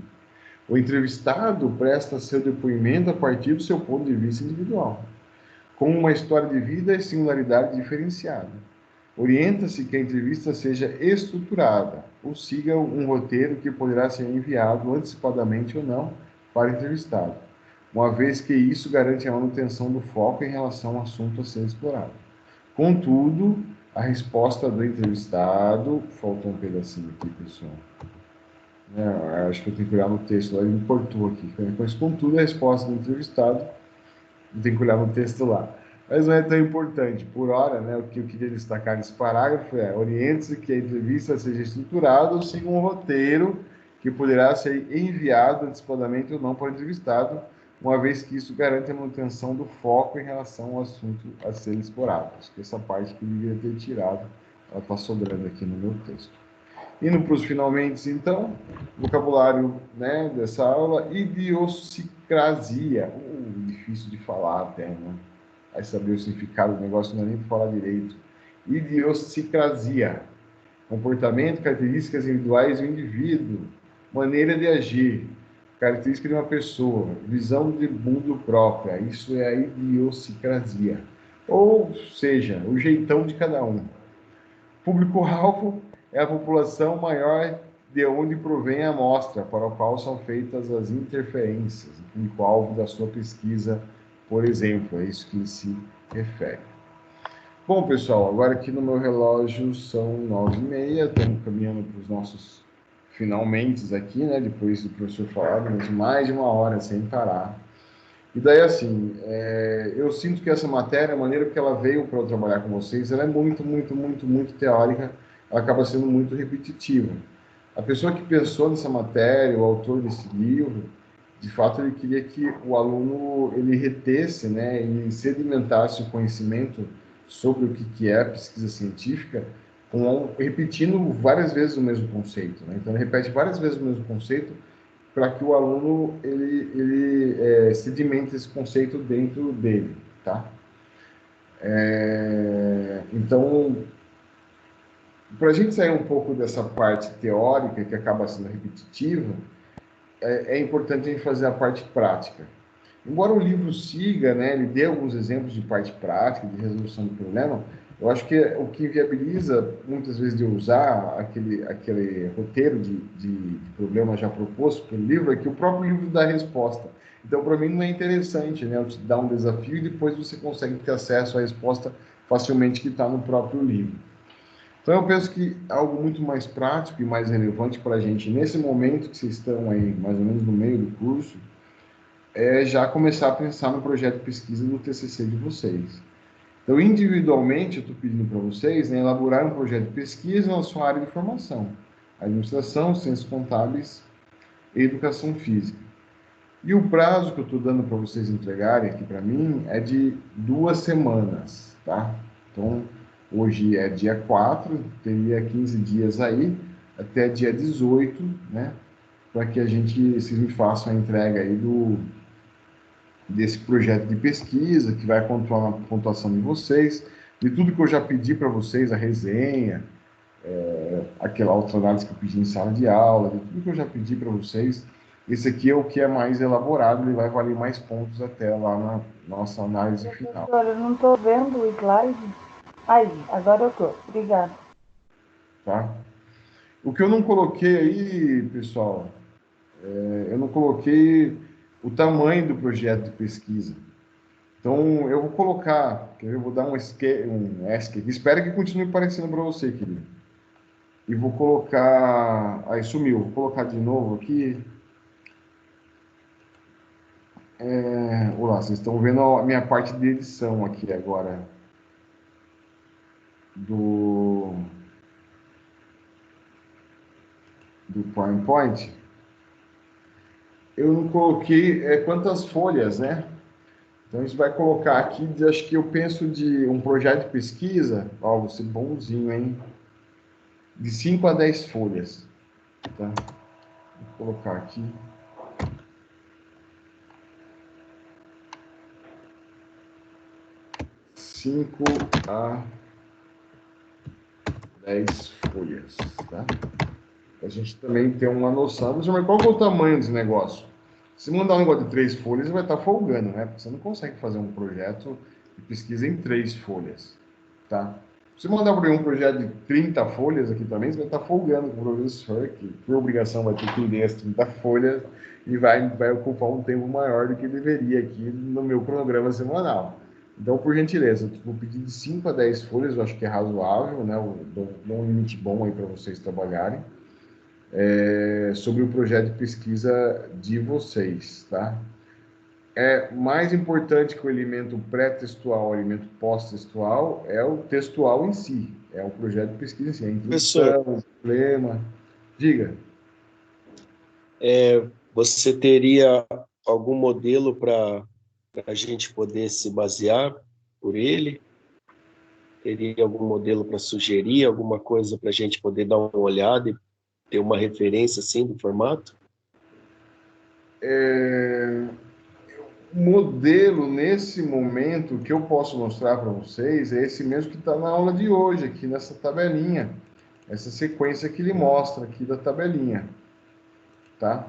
O entrevistado presta seu depoimento a partir do seu ponto de vista individual, com uma história de vida e singularidade diferenciada. Orienta-se que a entrevista seja estruturada, ou siga um roteiro que poderá ser enviado antecipadamente ou não para o entrevistado, uma vez que isso garante a manutenção do foco em relação ao assunto a ser explorado. Contudo, a resposta do entrevistado, faltou um pedacinho aqui, pessoal. Acho que eu tenho que olhar no texto, lá ele me cortou aqui. Mas, contudo, a resposta do entrevistado, tem que olhar no texto lá. Mas não é tão importante. Por hora, né, o que eu queria destacar nesse parágrafo oriente-se que a entrevista seja estruturada ou siga um roteiro que poderá ser enviado antecipadamente ou não para o entrevistado, uma vez que isso garante a manutenção do foco em relação ao assunto a ser explorado. Acho que essa parte que eu devia ter tirado, ela está sobrando aqui no meu texto. Indo para os finalmente, então, vocabulário, né, dessa aula, idiosincrasia. Difícil de falar até, né? Aí saber o significado do negócio não é nem para falar direito. Idiosincrasia. Comportamento, características individuais do indivíduo, maneira de agir, característica de uma pessoa, visão de mundo própria. Isso é a idiosincrasia. Ou seja, o jeitão de cada um. Público-alvo é a população maior de onde provém a amostra, para a qual são feitas as interferências, o público-alvo da sua pesquisa, por exemplo, é isso que ele se refere. Bom, pessoal, agora aqui no meu relógio são 9h30, estamos caminhando para os nossos finalmente aqui, né, depois do professor falar, mas mais de 1 hora sem parar. E daí, assim, eu sinto que essa matéria, a maneira que ela veio para eu trabalhar com vocês, ela é muito, muito, muito, muito teórica, ela acaba sendo muito repetitiva. A pessoa que pensou nessa matéria, o autor desse livro, de fato, ele queria que o aluno ele retesse, né, e sedimentasse o conhecimento sobre o que é a pesquisa científica, repetindo várias vezes o mesmo conceito, né? Então, ele repete várias vezes o mesmo conceito para que o aluno ele sedimente esse conceito dentro dele, tá? Então, para a gente sair um pouco dessa parte teórica que acaba sendo repetitiva, é importante a gente fazer a parte prática. Embora o livro siga, né, ele dê alguns exemplos de parte prática, de resolução do problema, eu acho que o que inviabiliza, muitas vezes, de eu usar aquele roteiro de problema já proposto pelo livro, é que o próprio livro dá a resposta. Então, para mim, não é interessante, né, eu te dar um desafio e depois você consegue ter acesso à resposta facilmente que está no próprio livro. Então, eu penso que algo muito mais prático e mais relevante para a gente, nesse momento que vocês estão aí, mais ou menos no meio do curso, é já começar a pensar no projeto de pesquisa do TCC de vocês. Então, individualmente, eu estou pedindo para vocês, né, elaborar um projeto de pesquisa na sua área de formação, administração, ciências contábeis e educação física. E o prazo que eu estou dando para vocês entregarem aqui para mim é de 2 semanas, tá? Então, hoje é dia 4, teria 15 dias aí, até dia 18, né? Para que vocês me façam a entrega aí desse projeto de pesquisa, que vai pontuar na pontuação de vocês, de tudo que eu já pedi para vocês, a resenha, aquela autoanálise que eu pedi em sala de aula, de tudo que eu já pedi para vocês. Esse aqui é o que é mais elaborado, ele vai valer mais pontos até lá na nossa análise final. Professor, eu não estou vendo o slide. Aí, agora eu estou. Obrigada. Tá? O que eu não coloquei aí, pessoal, eu não coloquei o tamanho do projeto de pesquisa. Então, eu vou colocar, eu vou dar um ESC aqui, espero que continue aparecendo para você, querido. E vou colocar, aí sumiu, vou colocar de novo aqui. Olá, vocês estão vendo a minha parte de edição aqui agora do, do PowerPoint. Eu não coloquei quantas folhas, né? Então, isso vai colocar aqui, acho que eu penso de um projeto de pesquisa, ó, você bonzinho, hein? De 5 a 10 folhas, tá? Vou colocar aqui. 5 a 10 folhas, tá? A gente também tem uma noção. Mas qual que é o tamanho desse negócio? Se mandar um negócio de 3 folhas, você vai estar folgando, né? Porque você não consegue fazer um projeto de pesquisa em 3 folhas, tá? Se mandar para um projeto de 30 folhas aqui também, você vai estar folgando com o professor, que por obrigação vai ter que ler as 30 folhas e vai ocupar um tempo maior do que deveria aqui no meu cronograma semanal. Então, por gentileza, eu vou pedir de 5 a 10 folhas, eu acho que é razoável, né? Dou um limite bom aí para vocês trabalharem. Sobre o projeto de pesquisa de vocês, tá? É mais importante que o elemento pré-textual, o elemento pós-textual, é o textual em si, é o projeto de pesquisa em si, a introdução, o problema. Diga. Você teria algum modelo para a gente poder se basear por ele? Teria algum modelo para sugerir, alguma coisa para a gente poder dar uma olhada e ter uma referência assim do formato? Modelo, nesse momento, que eu posso mostrar para vocês é esse mesmo que está na aula de hoje, aqui nessa tabelinha. Essa sequência que ele mostra aqui da tabelinha. Tá?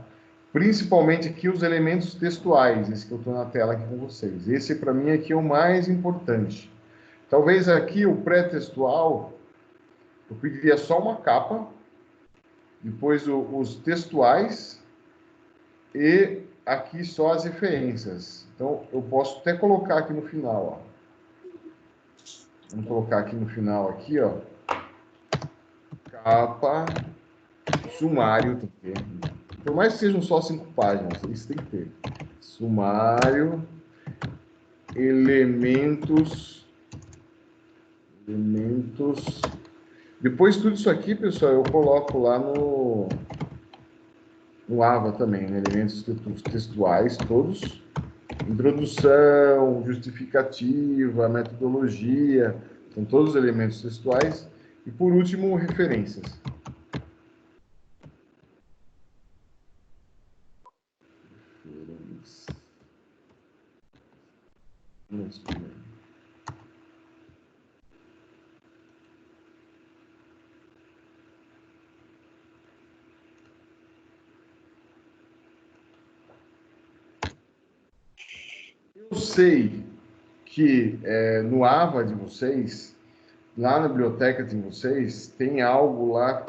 Principalmente aqui os elementos textuais, esse que eu estou na tela aqui com vocês. Esse, para mim, aqui é o mais importante. Talvez aqui o pré-textual, eu pediria só uma capa, depois os textuais e aqui só as referências. Então, eu posso até colocar aqui no final, ó. Vamos colocar aqui no final, aqui, ó. Capa, sumário, tem que ter. Por mais que sejam só 5 páginas, isso tem que ter. Sumário, elementos. Depois tudo isso aqui, pessoal, eu coloco lá no AVA também, né? Elementos textuais, todos. Introdução, justificativa, metodologia, são todos os elementos textuais. E por último, referências. Eu sei que no AVA de vocês, lá na biblioteca de vocês, tem algo lá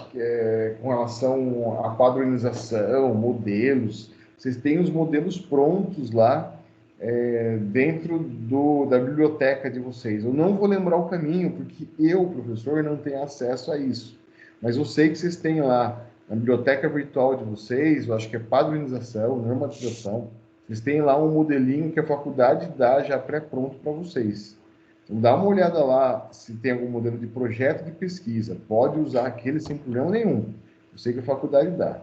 com relação à padronização, modelos. Vocês têm os modelos prontos lá dentro da biblioteca de vocês. Eu não vou lembrar o caminho, porque eu, professor, não tenho acesso a isso. Mas eu sei que vocês têm lá na biblioteca virtual de vocês, eu acho que é padronização, normatização. Vocês têm lá um modelinho que a faculdade dá já pré-pronto para vocês. Então, dá uma olhada lá se tem algum modelo de projeto de pesquisa. Pode usar aquele sem problema nenhum. Eu sei que a faculdade dá.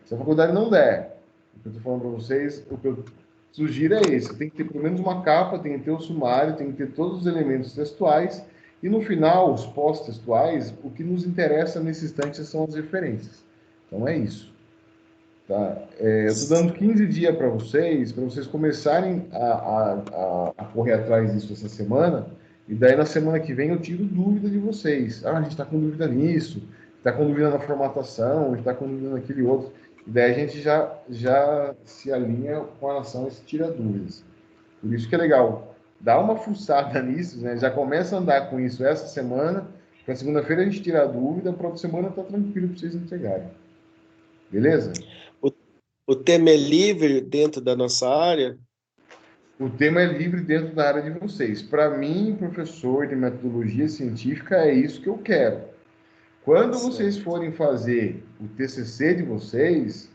Se a faculdade não der, o que eu estou falando para vocês, o que eu sugiro é esse. Tem que ter pelo menos uma capa, tem que ter o sumário, tem que ter todos os elementos textuais. E no final, os pós-textuais, o que nos interessa nesse instante são as referências. Então é isso. Tá? Eu estou dando 15 dias para vocês começarem a correr atrás disso essa semana, e daí na semana que vem eu tiro dúvida de vocês. Ah, a gente está com dúvida nisso, está com dúvida na formatação, a gente está com dúvida naquele outro. E daí a gente já se alinha com relação a esse tira dúvidas. Por isso que é legal. Dá uma fuçada nisso, né? Já começa a andar com isso essa semana, para segunda-feira a gente tira a dúvida, para outra semana tá tranquilo para vocês entregarem. Beleza? O tema é livre dentro da nossa área? O tema é livre dentro da área de vocês. Para mim, professor de metodologia científica, é isso que eu quero. Quando vocês forem fazer o TCC de vocês,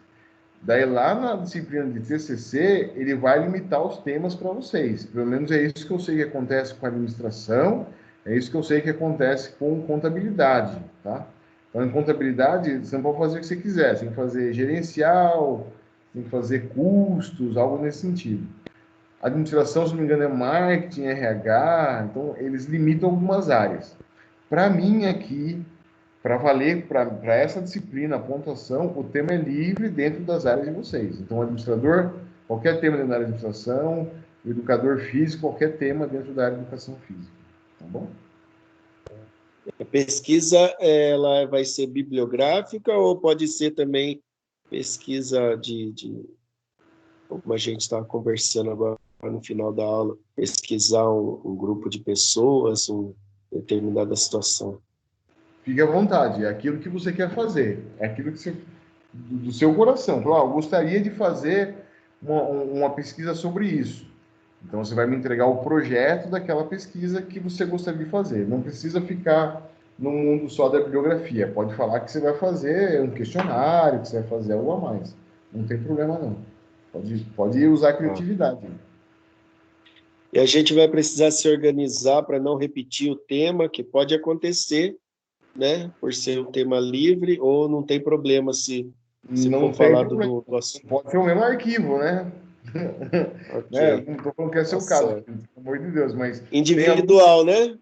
daí lá na disciplina de TCC, ele vai limitar os temas para vocês. Pelo menos é isso que eu sei que acontece com a administração, é isso que eu sei que acontece com contabilidade, tá? Então, em contabilidade, você não pode fazer o que você quiser. Você tem que fazer gerencial, tem que fazer custos, algo nesse sentido. Administração, se não me engano, é marketing, RH, então eles limitam algumas áreas. Para mim aqui, para valer, para essa disciplina, a pontuação, o tema é livre dentro das áreas de vocês. Então, o administrador, qualquer tema dentro da área de administração, o educador físico, qualquer tema dentro da área de educação física. Tá bom? A pesquisa, ela vai ser bibliográfica ou pode ser também pesquisa como a gente está conversando agora no final da aula, pesquisar um grupo de pessoas, uma determinada situação? Fique à vontade, é aquilo que você quer fazer, é aquilo que você, do seu coração. Eu gostaria de fazer uma pesquisa sobre isso. Então, você vai me entregar o projeto daquela pesquisa que você gostaria de fazer. Não precisa ficar no mundo só da bibliografia. Pode falar que você vai fazer um questionário, que você vai fazer algo a mais. Não tem problema, não. Pode usar a criatividade. E a gente vai precisar se organizar para não repetir o tema, que pode acontecer, né? Por ser um tema livre, ou não tem problema se não for falado do assunto. Pode ser o mesmo arquivo, né? Okay. Não estou falando que é seu caso, pelo amor de Deus, mas... Individual, né?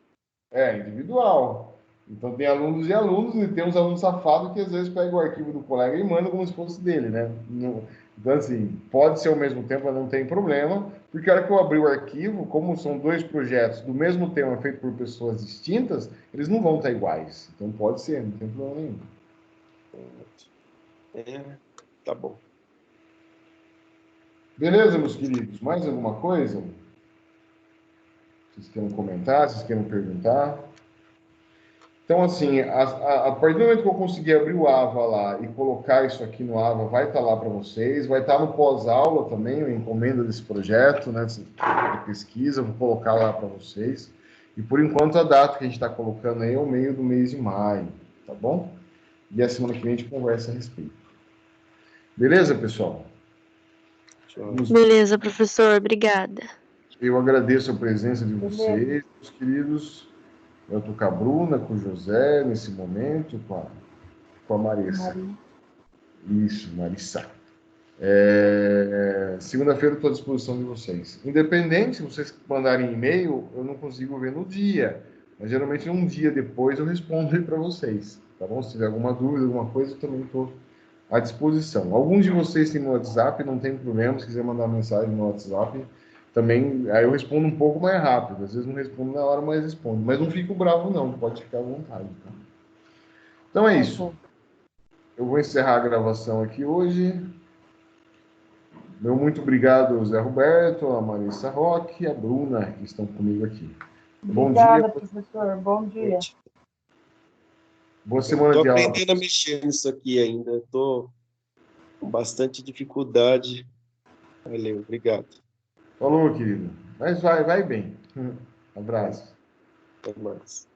Individual. Então tem alunos e alunos, e tem uns alunos safados que às vezes pegam o arquivo do colega e mandam como se fosse dele, né? Então, assim, pode ser ao mesmo tempo, mas não tem problema, porque a hora que eu abrir o arquivo, como são dois projetos do mesmo tema feito por pessoas distintas, eles não vão estar iguais. Então pode ser, não tem problema nenhum. Tá bom. Beleza, meus queridos? Mais alguma coisa? Vocês querem comentar? Vocês querem perguntar? Então, assim, a partir do momento que eu conseguir abrir o AVA lá e colocar isso aqui no AVA, vai estar lá para vocês, vai estar no pós-aula também, a encomenda desse projeto, né, de pesquisa, eu vou colocar lá para vocês. E, por enquanto, a data que a gente está colocando aí é o meio do mês de maio, tá bom? E a semana que vem a gente conversa a respeito. Beleza, pessoal? Beleza, professor, obrigada. Eu agradeço a presença de Beleza. vocês, meus queridos. Eu estou com a Bruna, com o José, nesse momento, com a Marissa. Maria. Isso, Marissa. Segunda-feira eu estou à disposição de vocês. Independente, se vocês mandarem e-mail, eu não consigo ver no dia. Mas geralmente um dia depois eu respondo aí para vocês. Tá bom? Se tiver alguma dúvida, alguma coisa, eu também estou à disposição. Alguns de vocês têm no WhatsApp, não tem problema. Se quiser mandar mensagem no WhatsApp, também aí eu respondo um pouco mais rápido. Às vezes não respondo na hora, mas respondo. Mas não fico bravo, não. Pode ficar à vontade. Tá? Então é Tá isso. bom. Eu vou encerrar a gravação aqui hoje. Meu muito obrigado, Zé Roberto, a Marissa Roque e a Bruna, que estão comigo aqui. Bom dia, Obrigada, professor. Bom dia. boa semana Estou de aula. aprendendo a mexer nisso aqui ainda. Estou com bastante dificuldade. Valeu, obrigado. Falou, querido. Mas vai bem. Abraço. Até mais.